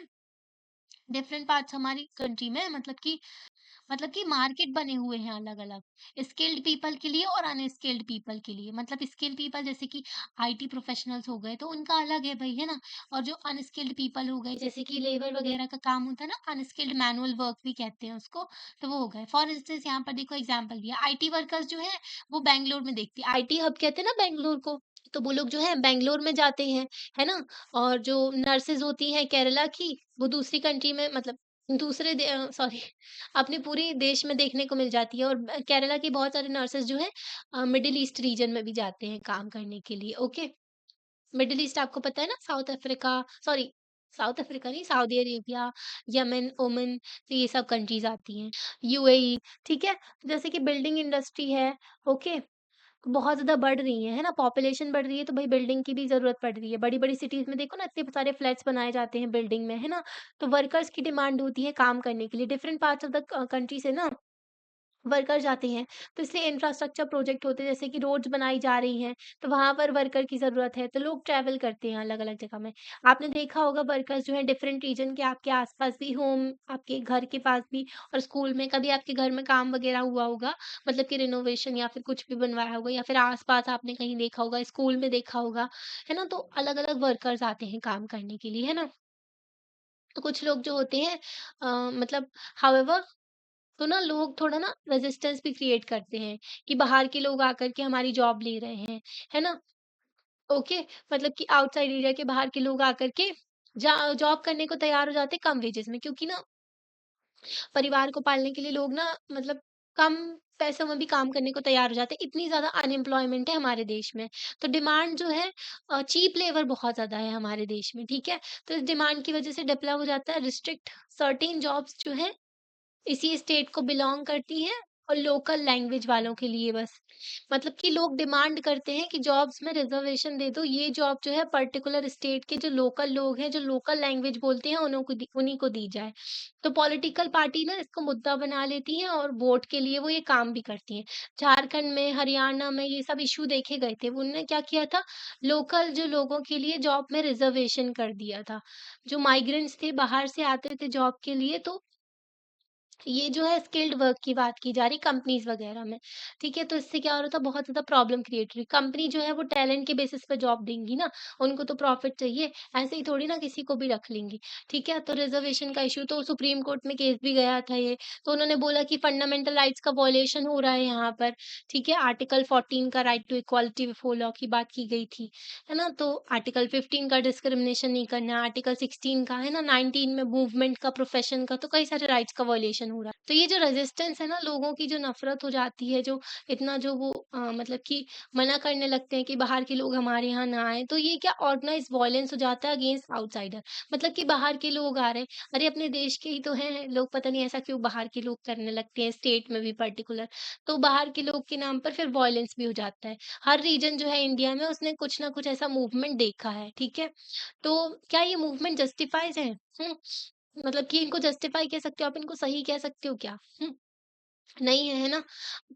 डिफरेंट पार्ट्स हमारी कंट्री में, मतलब कि मार्केट बने हुए हैं अलग-अलग, स्किल्ड पीपल के लिए और अनस्किल्ड पीपल के लिए। मतलब स्किल्ड पीपल जैसे कि आईटी प्रोफेशनल्स हो गए, तो उनका अलग है भई, है ना? और जो अनस्किल्ड पीपल हो गए, जैसे कि लेबर वगैरह का काम होता है ना, अनस्किल्ड मैनुअल वर्क भी कहते हैं उसको, तो वो हो गए। फॉर इंस्टेंस यहाँ पर देखो एग्जांपल दिया, आईटी वर्कर्स जो हैं, वो बैंगलोर में देखती है, आईटी हब कहते हैं ना बैंगलोर को, तो वो लोग जो है बैंगलोर में जाते हैं, है ना? और जो नर्सेज़ होती हैं केरला की, वो दूसरी कंट्री में, मतलब दूसरे सॉरी, अपने पूरे देश में देखने को मिल जाती है। और केरला की बहुत सारे नर्सेस जो हैं मिडिल ईस्ट रीजन में भी जाते हैं काम करने के लिए। ओके, मिडिल ईस्ट आपको पता है ना, साउथ अफ्रीका नहीं, सऊदी अरेबिया, यमन, ओमान, तो ये सब कंट्रीज आती हैं, यूएई। ठीक है, जैसे कि बिल्डिंग इंडस्ट्री है, ओके, बहुत ज़्यादा बढ़ रही है ना? पॉपुलेशन बढ़ रही है, तो भई बिल्डिंग की भी ज़रूरत पड़ रही है। बड़ी-बड़ी सिटीज़ में देखो ना, इतने सारे फ्लैट्स बनाए जाते हैं बिल्डिंग में, है ना? तो वर्कर्स की डिमांड होती है काम करने के लिए। Different parts of the country से ना वर्कर जाते हैं, तो इसलिए इंफ्रास्ट्रक्चर प्रोजेक्ट होते हैं, जैसे कि रोड्स बनाई जा रही हैं, तो वहाँ पर वर्कर की ज़रूरत है, तो लोग ट्रैवल करते हैं अलग-अलग जगह में। आपने देखा होगा वर्कर्स जो हैं डिफरेंट रीजन के आपके आस-पास भी होम, आपके घर के पास भी, और स्कूल में कभी आपके घर में काम वगैरह हुआ होगा, मतलब कि रिनोवेशन या फिर कुछ भी बनवाया होगा, या फिर आस-पास आपने कहीं देखा होगा, स्कूल में देखा होगा, है ना? तो अलग-अलग वर्कर्स आते हैं काम करने के लिए, है ना? तो कुछ लोग जो होते हैं मतलब हाउएवर, तो ना लोग थोड़ा ना रेजिस्टेंस भी क्रिएट करते हैं कि बाहर के लोग आकर के हमारी जॉब ले रहे हैं, है ना? ओके, मतलब कि आउटसाइड एरिया के बाहर के लोग आकर के जॉब करने को तैयार हो जाते हैं कम वेजेस में, क्योंकि ना परिवार को पालने के लिए लोग ना, मतलब कम पैसों में भी काम करने को तैयार हो जाते हैं, इतनी ज़्यादा अनएम्प्लॉयमेंट है हमारे देश में। तो डिमांड जो है चीप लेबर बहुत ज़्यादा है हमारे देश में, ठीक है? तो इस डिमांड की वज़ह से डेवलप हो जाता है रिस्ट्रिक्ट सर्टेन जॉब्स जो हैं इसी स्टेट को बिलॉन्ग करती हैं, और लोकल लैंग्वेज वालों के लिए बस। मतलब कि लोग डिमांड करते हैं कि जॉब्स में रिजर्वेशन दे दो, ये जॉब जो है पर्टिकुलर स्टेट के जो लोकल लोग हैं, जो लोकल लैंग्वेज बोलते हैं, उन्हीं को दी जाए। तो पॉलिटिकल पार्टी ना इसको मुद्दा बना लेती हैं और वोट के लिए वो ये काम भी करती हैं। झारखंड में, हरियाणा में ये सब इश्यू देखे गए थे। उन्होंने क्या किया था, लोकल जो लोगों के लिए जॉब में रिजर्वेशन कर दिया था। जो माइग्रेंट्स थे, बाहर से आते थे जॉब के लिए, तो ये जो है स्किल्ड वर्क की बात की जा रही कंपनीज़ वगैरह में, ठीक है? तो इससे क्या हो रहा था, बहुत ज़्यादा प्रॉब्लम क्रिएट हुई। कंपनी जो है वो टैलेंट के बेसिस पे जॉब देंगी ना, उनको तो प्रॉफिट चाहिए, ऐसे ही थोड़ी ना किसी को भी रख लेंगी, ठीक है? तो रिज़र्वेशन का इश्यू तो सुप्रीम कोर्ट में केस भी गया था ये, तो उन्होंने बोला कि फंडामेंटल राइट्स का वॉयलेशन हो रहा है यहाँ पर, ठीक है? आर्टिकल 14 का right to equality before law की बात की गई थी, है ना? तो आर्टिकल 15 का डिस्क्रिमिनेशन नहीं करना, आर्टिकल 16 का, है ना? 19 में मूवमेंट का, प्रोफेशन का, तो कई सारे राइट्स का वॉयलेशन डिस्क्रिमिनेशन हो रहा है। तो ये जो रेजिस्टेंस है ना, लोगों की जो नफरत हो जाती है, जो इतना जो वो मतलब कि मना करने लगते हैं कि बाहर के लोग हमारे यहाँ ना आए, तो ये क्या ऑर्गेनाइज वायलेंस हो जाता है अगेंस्ट आउटसाइडर। मतलब कि बाहर के लोग आ रहे हैं, अरे अपने देश के ही तो हैं लोग, पता नहीं ऐसा क्यों बाहर के लोग करने लगते हैं, स्टेट में भी पर्टिकुलर। तो बाहर के लोग के नाम पर फिर वायलेंस भी हो जाता है। हर रीजन जो है इंडिया में, उसने कुछ ना कुछ ऐसा मूवमेंट देखा है, ठीक है। तो क्या ये मूवमेंट जस्टिफाइज है? मतलब कि इनको जस्टिफाई कह सकते हो आप, इनको सही कह सकते हो क्या? नहीं है, है ना?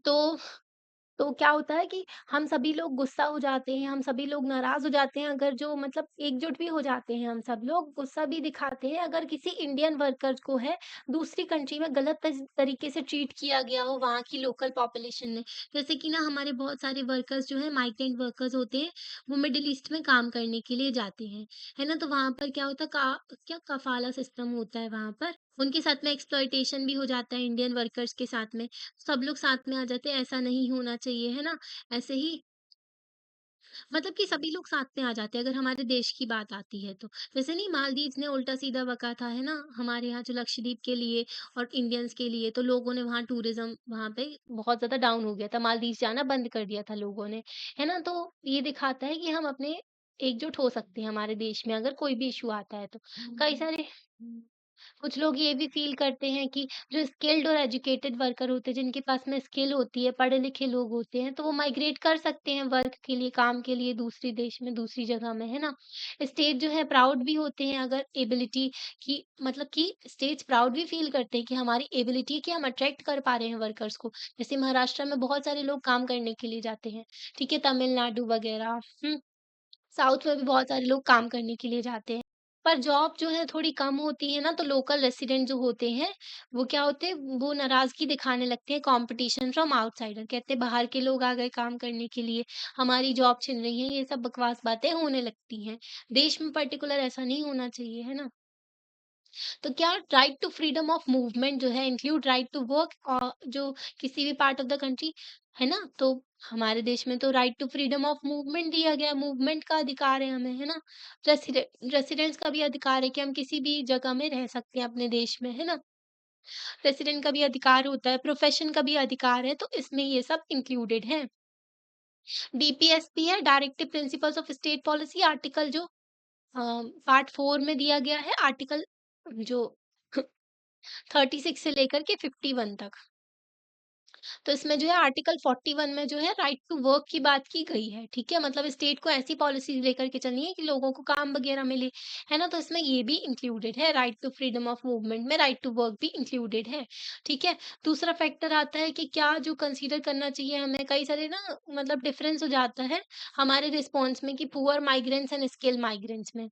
तो क्या होता है कि हम सभी लोग गुस्सा हो जाते हैं, हम सभी लोग नाराज़ हो जाते हैं, अगर जो मतलब एकजुट भी हो जाते हैं हम सब लोग, गुस्सा भी दिखाते हैं अगर किसी इंडियन वर्कर्स को है दूसरी कंट्री में गलत तरीके से ट्रीट किया गया हो वहाँ की लोकल पॉपुलेशन ने। जैसे कि ना हमारे बहुत सारे वर्कर्स जो हैं, माइग्रेंट वर्कर्स होते हैं, वो मिडल ईस्ट में काम करने के लिए जाते हैं, है ना? तो वहाँ पर क्या होता है, क्या कफ़ाला सिस्टम होता है वहाँ पर, उनके साथ में एक्सप्लॉइटेशन भी हो जाता है इंडियन वर्कर्स के साथ में। सब लोग साथ में आ जाते हैं, ऐसा नहीं होना चाहिए, है ना? ऐसे ही मतलब कि सभी लोग साथ में आ जाते हैं अगर हमारे देश की बात आती है तो। वैसे नहीं, मालदीव्स ने उल्टा-सीधा बका था, है ना? हमारे यहाँ जो लक्षद्वीप के लिए और इंडियंस के लिए, तो लोगों ने वहाँ टूरिज़्म वहाँ पे बहुत ज़्यादा डाउन हो गया था, मालदीव्स जाना बंद कर दिया था लोगों ने, है ना? तो ये दिखाता है कि हम अपने एकजुट हो सकते हैं हमारे देश में अगर कोई भी इश्यू आता है तो। कई सारे कुछ लोग ये भी फ़ील करते हैं कि जो स्किल्ड और एजुकेटेड वर्कर होते हैं, जिनके पास में स्किल होती है, पढ़े-लिखे लोग होते हैं, तो वो माइग्रेट कर सकते हैं वर्क के लिए, काम के लिए दूसरे देश में, दूसरी जगह में, है ना? स्टेट जो है प्राउड भी होते हैं अगर एबिलिटी की, मतलब कि स्टेट्स प्राउड भी फ़ील करते हैं कि हमारी एबिलिटी है कि हम अट्रैक्ट कर पा रहे हैं वर्कर्स को। जैसे महाराष्ट्र में बहुत सारे लोग काम करने के लिए जाते हैं, ठीक है? तमिलनाडु वगैरह, साउथ में भी बहुत सारे लोग काम करने के लिए जाते हैं। पर जॉब जो है थोड़ी कम होती है ना, तो लोकल रेसिडेंट जो होते हैं, वो क्या होते हैं, वो नाराज़गी दिखाने लगते हैं, कॉम्पिटिशन फ्रॉम आउटसाइडर। कहते हैं बाहर के लोग आ गए काम करने के लिए, हमारी जॉब छिन रही है, ये सब बकवास बातें होने लगती हैं। देश में पर्टिकुलर ऐसा नहीं होना चाहिए, है ना? तो क्या right to freedom of movement जो है इंक्लूड राइट टू वर्क, जो किसी भी पार्ट ऑफ द कंट्री, है ना? तो हमारे देश में तो right to freedom of movement दिया गया है, मूवमेंट का अधिकार है हमें, है ना? रेसिडेंट्स का भी अधिकार है कि हम किसी भी जगह में रह सकते हैं अपने देश में, है ना? रेसिडेंट का भी अधिकार होता है, प्रोफेशन का भी अधिकार है, तो इसमें ये सब इंक्लूडेड है। डीपीएसपी है, directive principles of state policy, article जो पार्ट 4 में दिया गया है, आर्टिकल जो 36 से लेकर के 51 तक। तो इसमें जो है आर्टिकल 41 में जो है राइट टू वर्क की बात की गई है, ठीक है? मतलब स्टेट को ऐसी पॉलिसीज़ लेकर के चलनी है कि लोगों को काम वगैरह मिले, है ना? तो इसमें ये भी इंक्लूडेड है, right to freedom of movement में राइट टू वर्क भी इंक्लूडेड है, ठीक है? दूसरा फैक्टर आता है कि क्या जो कंसीडर करना चाहिए हमें, कई सारे ना मतलब डिफरेंस हो जाता है हमारे रिस्पॉन्स में कि poor migrants and skilled migrants में।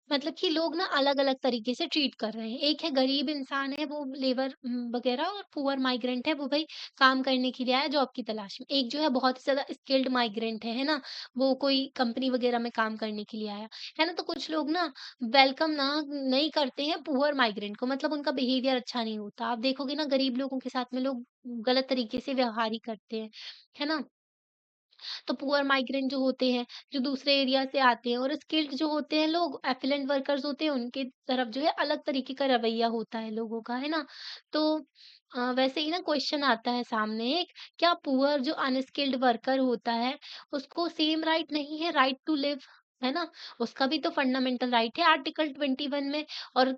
मतलब कि लोग ना अलग-अलग तरीके से ट्रीट कर रहे हैं। एक है गरीब इंसान है, वो लेबर वगैरह, और पुअर माइग्रेंट है, वो भई काम करने के लिए आया जॉब की तलाश में। एक जो है बहुत ही ज़्यादा स्किल्ड माइग्रेंट है ना? वो कोई कंपनी वगैरह में काम करने के लिए आया, है ना? तो कुछ लोग ना वेलकम ना नहीं करते हैं पुअर माइग्रेंट को, मतलब उनका बिहेवियर अच्छा नहीं होता। आप देखोगे ना गरीब लोगों के साथ में लोग गलत तरीके से व्यवहार ही करते हैं, है ना? तो पुअर माइग्रेंट जो होते हैं, जो दूसरे एरिया से आते हैं, और स्किल्ड जो होते हैं लोग, एफिलेंट वर्कर्स होते हैं, उनके तरफ जो है अलग तरीके का रवैया होता है लोगों का, है ना? तो वैसे ही ना क्वेश्चन आता है सामने एक, क्या पुअर जो अनस्किल्ड वर्कर होता है, उसको सेम राइट नहीं है, राइट टू लिव, है ना? उसका भी तो फंडामेंटल राइट है आर्टिकल 21 में, और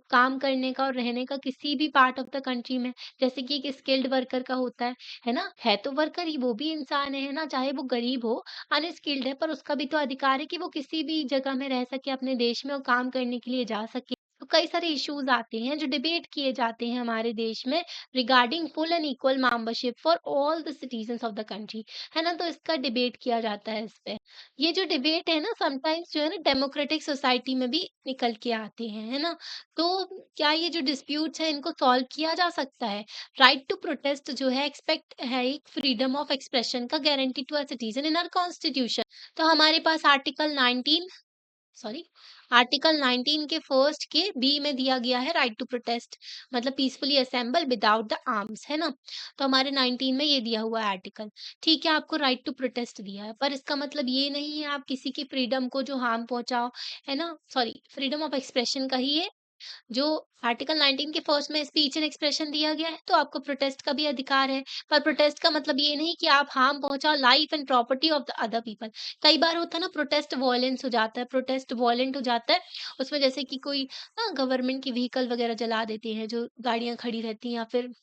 काम करने का और रहने का किसी भी पार्ट ऑफ द कंट्री में, जैसे कि एक स्किल्ड वर्कर का होता है ना? है तो वर्कर ही, वो भी इंसान है ना? चाहे वो गरीब हो, अनस्किल्ड है, पर उसका भी तो अधिकार है कि वो किसी भी जगह में रह सके अपने देश में और काम करने के लिए जा सके। तो कई सारे इश्यूज़ आते हैं जो डिबेट किए जाते हैं हमारे देश में regarding full and equal membership for all the citizens of the country, है ना? तो इसका डिबेट किया जाता है इस पे। ये जो डिबेट है ना, समटाइम्स जो है ना डेमोक्रेटिक सोसाइटी में भी निकल के आते हैं, है ना? तो क्या ये जो डिस्प्यूट्स हैं इनको सॉल्व किया जा सकता है? राइट टू प्रोटेस्ट जो है एक्सपेक्ट है एक फ्रीडम ऑफ एक्सप्रेशन का guarantee to a citizen in our constitution. तो हमारे पास आर्टिकल 19 के फर्स्ट के बी में दिया गया है राइट टू प्रोटेस्ट, मतलब peacefully assemble without the arms, है ना? तो हमारे 19 में ये दिया हुआ है आर्टिकल। ठीक है, आपको राइट टू प्रोटेस्ट दिया है, पर इसका मतलब ये नहीं है आप किसी की फ्रीडम को जो हार्म पहुंचाओ, है ना? सॉरी, फ्रीडम ऑफ एक्सप्रेशन का ही ये जो आर्टिकल 19 के फर्स्ट में स्पीच एंड एक्सप्रेशन दिया गया है, तो आपको प्रोटेस्ट का भी अधिकार है। पर प्रोटेस्ट का मतलब ये नहीं कि आप हार्म पहुँचाओ life and property of the other people. कई बार होता है ना, प्रोटेस्ट वॉयलेंस हो जाता है, प्रोटेस्ट वॉयलेंट हो जाता है। उसमें जैसे कि कोई ना गवर्नमेंट की व्हीकल वगैरह जला देते हैं, जो गाड़ियाँ खड़ी रहती हैं, या फिर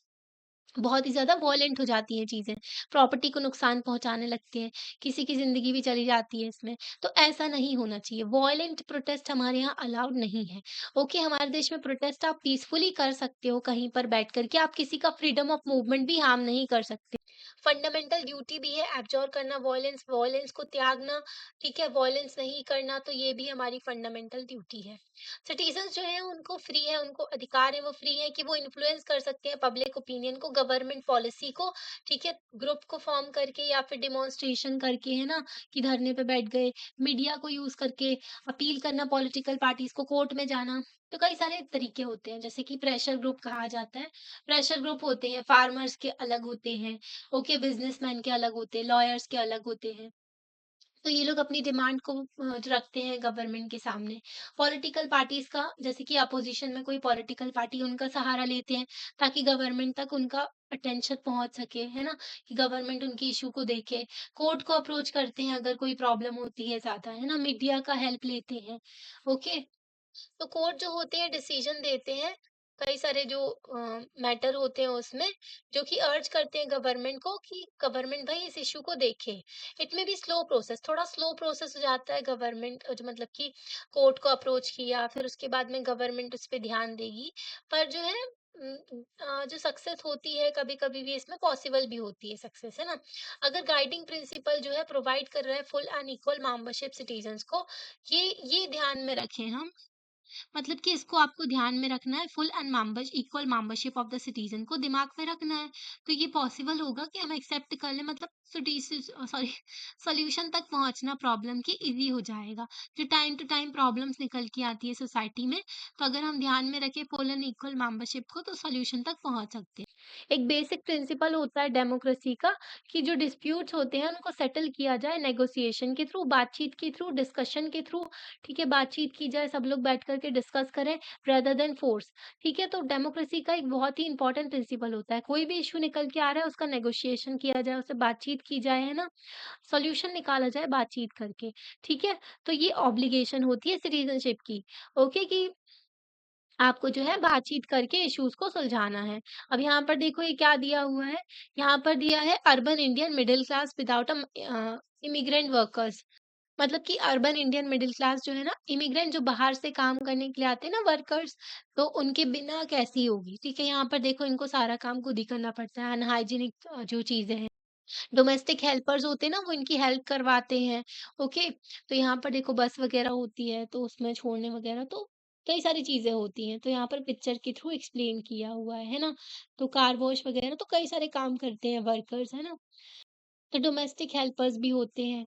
बहुत ही ज़्यादा वॉयलेंट हो जाती हैं चीज़ें, प्रॉपर्टी को नुकसान पहुँचाने लगती हैं, किसी की ज़िंदगी भी चली जाती है इसमें, तो ऐसा नहीं होना चाहिए। वॉयलेंट प्रोटेस्ट हमारे यहाँ अलाउड नहीं है। ओके, हमारे देश में प्रोटेस्ट आप पीसफुली कर सकते हो कहीं पर बैठ कर के, आप किसी का फ्रीडम ऑफ मूवमेंट भी हार्म नहीं कर सकते। फंडामेंटल ड्यूटी भी है एब्जॉर्ब करना वॉयलेंस, वॉयलेंस को त्यागना, ठीक है? वॉयलेंस नहीं करना, तो ये भी हमारी फंडामेंटल ड्यूटी है। सिटीजन्स जो हैं उनको फ्री है, उनको अधिकार है, वो फ्री है कि वो इन्फ्लुएंस कर सकते हैं पब्लिक ओपिनियन को, गवर्नमेंट पॉलिसी को, ठीक है? ग्रुप को फॉर्म करके या फिर डिमॉन्स्ट्रेशन करके, है ना? कि धरने पे बैठ गए, मीडिया को यूज़ करके अपील करना पॉलिटिकल पार्टीज़ को, कोर्ट में जाना। तो कई सारे तरीके होते हैं, जैसे कि प्रेशर ग्रुप कहा जाता है। प्रेशर ग्रुप होते हैं, फार्मर्स के अलग होते हैं, ओके, बिज़नेसमैन के अलग होते हैं, लॉयर्स के अलग होते हैं। तो ये लोग अपनी डिमांड को जो रखते हैं गवर्नमेंट के सामने। पॉलिटिकल पार्टीज़ का, जैसे कि अपोज़िशन में कोई पॉलिटिकल पार्टी, उनका सहारा लेते हैं ताकि गवर्नमेंट तक उनका अटेंशन पहुँच सके, है ना? कि गवर्नमेंट उनकी इश्यू को देखे। कोर्ट को अप्रोच करते हैं अगर कोई प्रॉब्लम होती है ज़्यादा, है ना? मीडिया का हेल्प लेते हैं, ओके? तो कोर्ट जो होते हैं डिसीजन देते हैं, कई सारे जो मैटर होते हैं उसमें, जो कि अर्ज करते हैं गवर्नमेंट को कि गवर्नमेंट भाई इस इश्यू को देखे। इट में बी स्लो प्रोसेस, थोड़ा स्लो प्रोसेस हो जाता है। गवर्नमेंट जो मतलब कि कोर्ट को अप्रोच किया, फिर उसके बाद में गवर्नमेंट उस पे ध्यान देगी। पर जो है जो सक्सेस होती है कभी-कभी भी इसमें पॉसिबल भी होती है सक्सेस, है ना? अगर गाइडिंग प्रिंसिपल जो है प्रोवाइड कर रहा है full and equal membership citizens को, ये ध्यान में रखें हम, मतलब कि इसको आपको ध्यान में रखना है, full and members equal membership of the citizen को दिमाग में रखना है। तो ये पॉसिबल होगा कि हम एक्सेप्ट कर लें, मतलब सॉरी सॉल्यूशन तक पहुंचना प्रॉब्लम के इजी हो जाएगा। जो टाइम टू टाइम प्रॉब्लम्स निकल के आती है सोसाइटी में, तो अगर हम ध्यान में रखें फुल एंड इक्वल मेंबरशिप को, तो सॉल्यूशन तक पहुंच सकते हैं। एक बेसिक प्रिंसिपल होता है डेमोक्रेसी का, कि जो डिस्प्यूट्स होते हैं उनको सेटल किया जाए नेगोशिएशन के थ्रू, बातचीत के थ्रू, डिस्कशन के थ्रू, ठीक है? बातचीत की जाए, सब लोग बैठ कर के डिस्कस करें रेदर देन फोर्स, ठीक है? तो डेमोक्रेसी का एक बहुत ही इंपॉर्टेंट प्रिंसिपल होता है, कोई भी इश्यू निकल के आ रहा है उसका नेगोशिएशन किया जाए, उससे बातचीत की जाए, है ना? सॉल्यूशन निकाला जाए बातचीत करके, ठीक है? तो ये ऑब्लिगेशन होती है सिटीजनशिप की, ओके? कि आपको जो है बातचीत करके इश्यूज़ को सुलझाना है। अब यहाँ पर देखो ये क्या दिया हुआ है, यहाँ पर दिया है urban Indian middle class without immigrant workers. मतलब कि अर्बन इंडियन मिडिल क्लास जो है ना, इमिग्रेंट जो बाहर से काम करने के लिए आते हैं ना वर्कर्स, तो उनके बिना कैसी होगी, ठीक है? यहाँ पर देखो इनको सारा काम खुद ही करना पड़ता है, अनहाइजीनिक जो चीज़ें हैं। डोमेस्टिक हेल्पर्स होते हैं ना, वो इनकी हेल्प करवाते हैं, ओके? तो यहाँ पर देखो बस वगैरह होती है, तो उसमें छोड़ने वगैरह, तो कई सारी चीज़ें होती हैं, तो यहाँ पर पिक्चर के थ्रू एक्सप्लेन किया हुआ है ना? तो कार वॉश वगैरह, तो कई सारे काम करते हैं वर्कर्स, है ना? तो डोमेस्टिक हेल्पर्स भी होते हैं,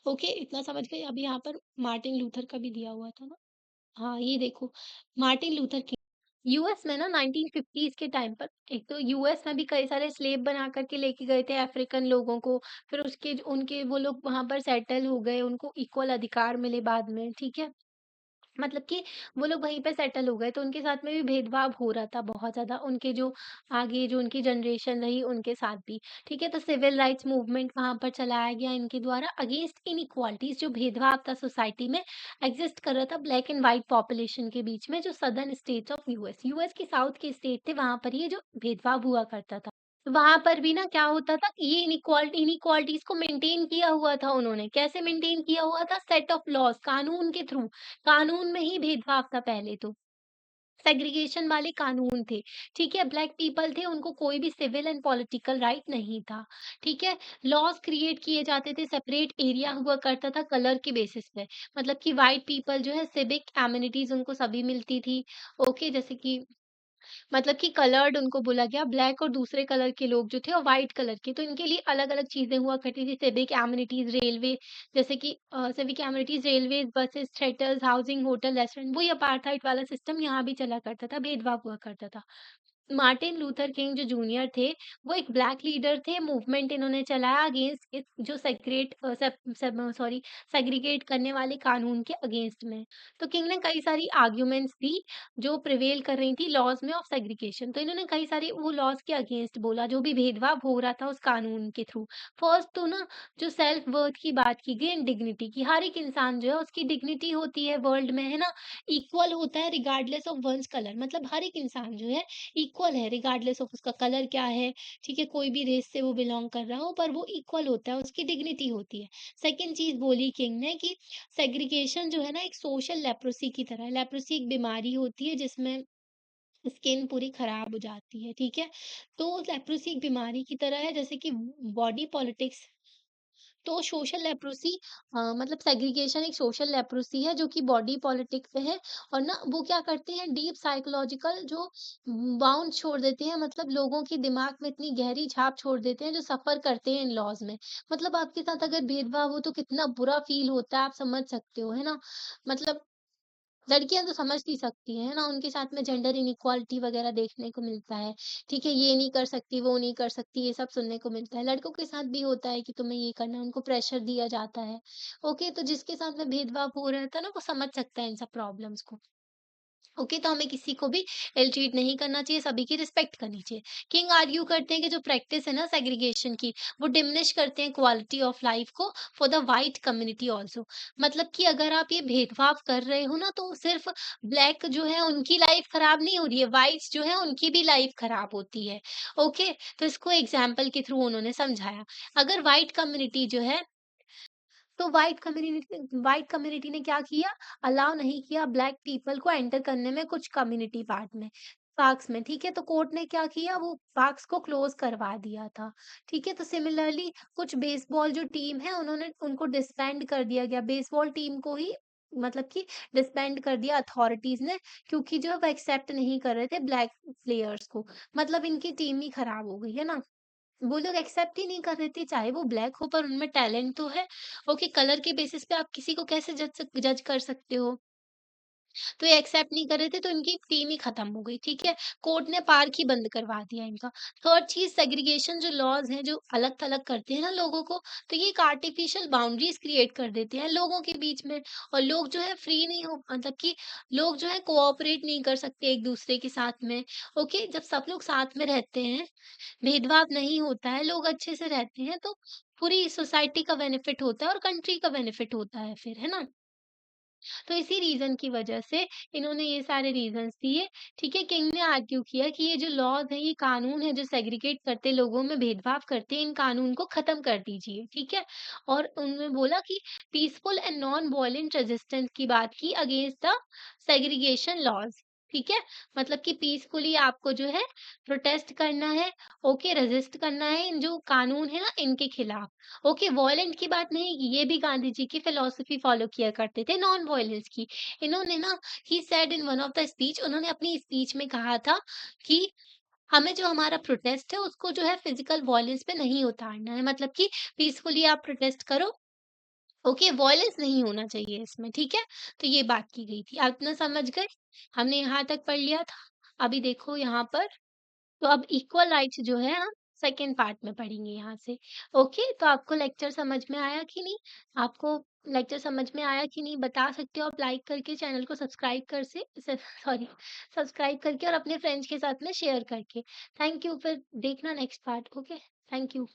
ओके? इतना समझ गए? अब यहाँ पर मार्टिन लूथर का भी दिया हुआ था ना? हाँ, ये देखो, मार्टिन लूथर किंग यूएस में ना 1950s के टाइम पर, एक तो यूएस में भी कई सारे स्लेव बना कर के लेके गए थे अफ्रीकन लोगों को, फिर उसके उनके वो लोग वहाँ पर सेटल हो गए, उनको इक्वल अधिकार मिले बाद में, ठीक है? मतलब कि वो लोग वहीं पे सेटल हो गए, तो उनके साथ में भी भेदभाव हो रहा था बहुत ज़्यादा, उनके जो आगे जो उनकी जनरेशन रही उनके साथ भी, ठीक है? तो सिविल राइट्स मूवमेंट वहाँ पर चलाया गया इनके द्वारा अगेंस्ट इनइक्वालिटीज़, जो भेदभाव था सोसाइटी में एग्ज़िस्ट कर रहा था ब्लैक एंड व्हाइट पॉपुलेशन के बीच में, जो southern states of US, US के साउथ के स्टेट थे, वहाँ पर ये जो भेदभाव हुआ करता था। वहाँ पर भी ना क्या होता था, ये इनइक्वालिटीज़ को मेंटेन किया हुआ था उन्होंने। कैसे मेंटेन किया हुआ था? सेट ऑफ लॉज़, कानून के थ्रू। कानून में ही भेदभाव था पहले तो। सेग्रीगेशन वाले कानून थे, ठीक है? ब्लैक पीपल थे, उनको कोई भी सिविल एंड पॉलिटिकल राइट नहीं था, ठीक है? लॉज़ क्रिएट किए जाते थे, सेपरेट एरिया हुआ करता था कलर के बेसिस पे। मतलब कि व्हाइट पीपल जो है सिविक एमेनिटीज़ उनको सभी मिलती थी, ओके? जैसे कि मतलब कि कलर्ड उनको बोला गया, ब्लैक और दूसरे कलर के लोग जो थे और व्हाइट कलर के, तो इनके लिए अलग-अलग चीज़ें हुआ करती थी, सिविक एमेनिटीज़, रेलवे, जैसे कि civic amenities, Railways, buses, theatres, housing, hotel, restaurant, वही अपार्थाइड वाला सिस्टम यहाँ भी चला करता था, भेदभाव हुआ करता था। मार्टिन लूथर किंग जो जूनियर थे, वो एक ब्लैक लीडर थे, मूवमेंट इन्होंने चलाया अगेंस्ट इस जो सेग्रेट सब सब सॉरी सेग्रीगेट करने वाले कानून के अगेंस्ट में। तो किंग ने कई सारी आर्ग्यूमेंट्स दी, जो प्रिवेल कर रही थी लॉज़ में ऑफ सेग्रीगेशन। तो इन्होंने कई सारी वो लॉज़ के अगेंस्ट बोला, जो भी भेदभाव हो रहा था उस कानून के थ्रू। फर्स्ट तो ना, जो सेल्फ वर्थ की बात की गई एंड डिग्निटी की, हर एक इंसान जो है उसकी डिग्निटी होती है वर्ल्ड में, है ना? इक्वल होता है रिगार्डलेस ऑफ वन्स कलर, मतलब हर एक इंसान जो है इक्वल है रिगार्डलेस ऑफ उसका कलर क्या है, ठीक है? कोई भी रेस से वो बिलॉन्ग कर रहा हो, पर वो इक्वल होता है, उसकी डिग्निटी होती है। सेकंड चीज़ बोली किंग ने कि सेग्रीगेशन जो है ना एक सोशल लेप्रोसी की तरह है। लेप्रोसी एक बीमारी होती है जिसमें स्किन पूरी खराब हो जाती है, ठीक है? तो लेप्रोसी एक बीमारी की तरह है, जैसे कि बॉडी पॉलिटिक्स। तो सोशल लेप्रोसी मतलब सेग्रीगेशन एक सोशल लेप्रोसी है जो कि बॉडी पॉलिटिक पे है। और ना वो क्या करते हैं, डीप साइकोलॉजिकल जो बाउंड छोड़ देते हैं, मतलब लोगों के दिमाग में इतनी गहरी छाप छोड़ देते हैं जो सफर करते हैं इन लॉज में। मतलब आपके साथ अगर भेदभाव हो तो कितना बुरा फील होता है, आप समझ सकते हो, है ना? मतलब लड़कियाँ तो समझ नहीं सकती हैं, है ना? उनके साथ में जेंडर इनइक्वालिटी वगैरह देखने को मिलता है, ठीक है? ये नहीं कर सकती, वो नहीं कर सकती, ये सब सुनने को मिलता है। लड़कों के साथ भी होता है कि तुम्हें ये करना है, उनको प्रेशर दिया जाता है। ओके, तो जिसके साथ में भेदभाव हो रहा था ना, वो समझ सकता है इन सब प्रॉब्लम्स को। ओके, तो हमें किसी को भी इल ट्रीट नहीं करना चाहिए, सभी की रिस्पेक्ट करनी चाहिए। किंग आर्ग्यू करते हैं कि जो प्रैक्टिस है ना सेग्रीगेशन की, वो डिमिनिश करते हैं क्वालिटी ऑफ लाइफ को for the white community also. मतलब कि अगर आप ये भेदभाव कर रहे हो ना, तो सिर्फ ब्लैक जो है उनकी लाइफ खराब नहीं हो रही है, व्हाइट्स जो है उनकी भी लाइफ खराब होती है। ओके, तो इसको एग्जाम्पल के थ्रू उन्होंने समझाया। अगर व्हाइट कम्युनिटी जो है, तो व्हाइट कम्युनिटी ने क्या किया, अलाउ नहीं किया ब्लैक पीपल को एंटर करने में कुछ कम्युनिटी पार्क्स में, ठीक है? तो कोर्ट ने क्या किया, वो पार्क्स को क्लोज करवा दिया था, ठीक है? तो सिमिलरली कुछ बेसबॉल जो टीम है, उन्होंने उनको डिसबैंड कर दिया गया, बेसबॉल टीम को ही मतलब कि डिसबैंड कर दिया अथॉरिटीज ने, क्योंकि जो है वो एक्सेप्ट नहीं कर रहे थे ब्लैक प्लेयर्स को। मतलब इनकी टीम ही खराब हो गई, है ना? वो लोग एक्सेप्ट ही नहीं कर रहे थे, चाहे वो ब्लैक हो पर उनमें टैलेंट तो है। ओके, कलर के बेसिस पे आप किसी को कैसे जज कर सकते हो? तो ये एक्सेप्ट नहीं कर रहे थे, तो इनकी टीम ही खत्म हो गई, ठीक है? कोर्ट ने पार्क ही बंद करवा दिया इनका। थर्ड चीज़, सेग्रीगेशन जो लॉज़ हैं, जो अलग-थलग करते हैं ना लोगों को, तो ये एक आर्टिफिशियल बाउंड्रीज़ क्रिएट कर देते हैं लोगों के बीच में। और लोग जो है फ्री नहीं हो, मतलब कि लोग जो है कोऑपरेट नहीं कर सकते एक-दूसरे के साथ में। ओके, जब सब लोग साथ में रहते हैं, भेदभाव नहीं होता है, लोग अच्छे से रहते हैं, तो पूरी सोसाइटी का बेनिफिट होता है और कंट्री का बेनिफिट होता है फिर, है ना? तो इसी रीज़न की वजह से इन्होंने ये सारे रीज़न्स दिए, ठीक है? किंग ने आर्ग्यू किया कि ये जो लॉज़ हैं, ये कानून है जो सेग्रीगेट करते, लोगों में भेदभाव करते हैं, इन कानून को ख़त्म कर दीजिए, ठीक है? और उन्होंने बोला कि peaceful and non violent resistance की बात की अगेंस्ट द सेग्रीगेशन लॉज़, ठीक है? मतलब कि पीसफुली आपको जो है प्रोटेस्ट करना है, ओके, रेज़िस्ट करना है इन जो कानून है ना, इनके खिलाफ। ओके, वॉयलेंट की बात नहीं की, ये भी गांधी जी की फिलॉसफी फॉलो किया करते थे, नॉन वॉयलेंस की। इन्होंने ना, he said in one of the speech, उन्होंने अपनी स्पीच में कहा था कि हमें जो हमारा प्रोटेस्ट है उसको जो है फिजिकल वॉयलेंस पे नहीं उतारना है, मतलब कि पीसफुली आप प्रोटेस्ट करो, ओके, वॉयलेंस नहीं होना चाहिए इसमें, ठीक है? तो ये बात की गई थी। आप इतना समझ गए? हमने यहाँ तक पढ़ लिया था। अभी देखो यहाँ पर, तो अब इक्वल राइट्स जो है हम सेकंड पार्ट में पढ़ेंगे यहाँ से। ओके, तो आपको लेक्चर समझ में आया कि नहीं? आपको लेक्चर समझ में आया कि नहीं, बता सकते हो आप लाइक करके, चैनल को सब्सक्राइब कर से सॉरी सब्सक्राइब करके और अपने फ्रेंड्स के साथ में शेयर करके। थैंक यू, फिर देखना next part. Okay, thank you.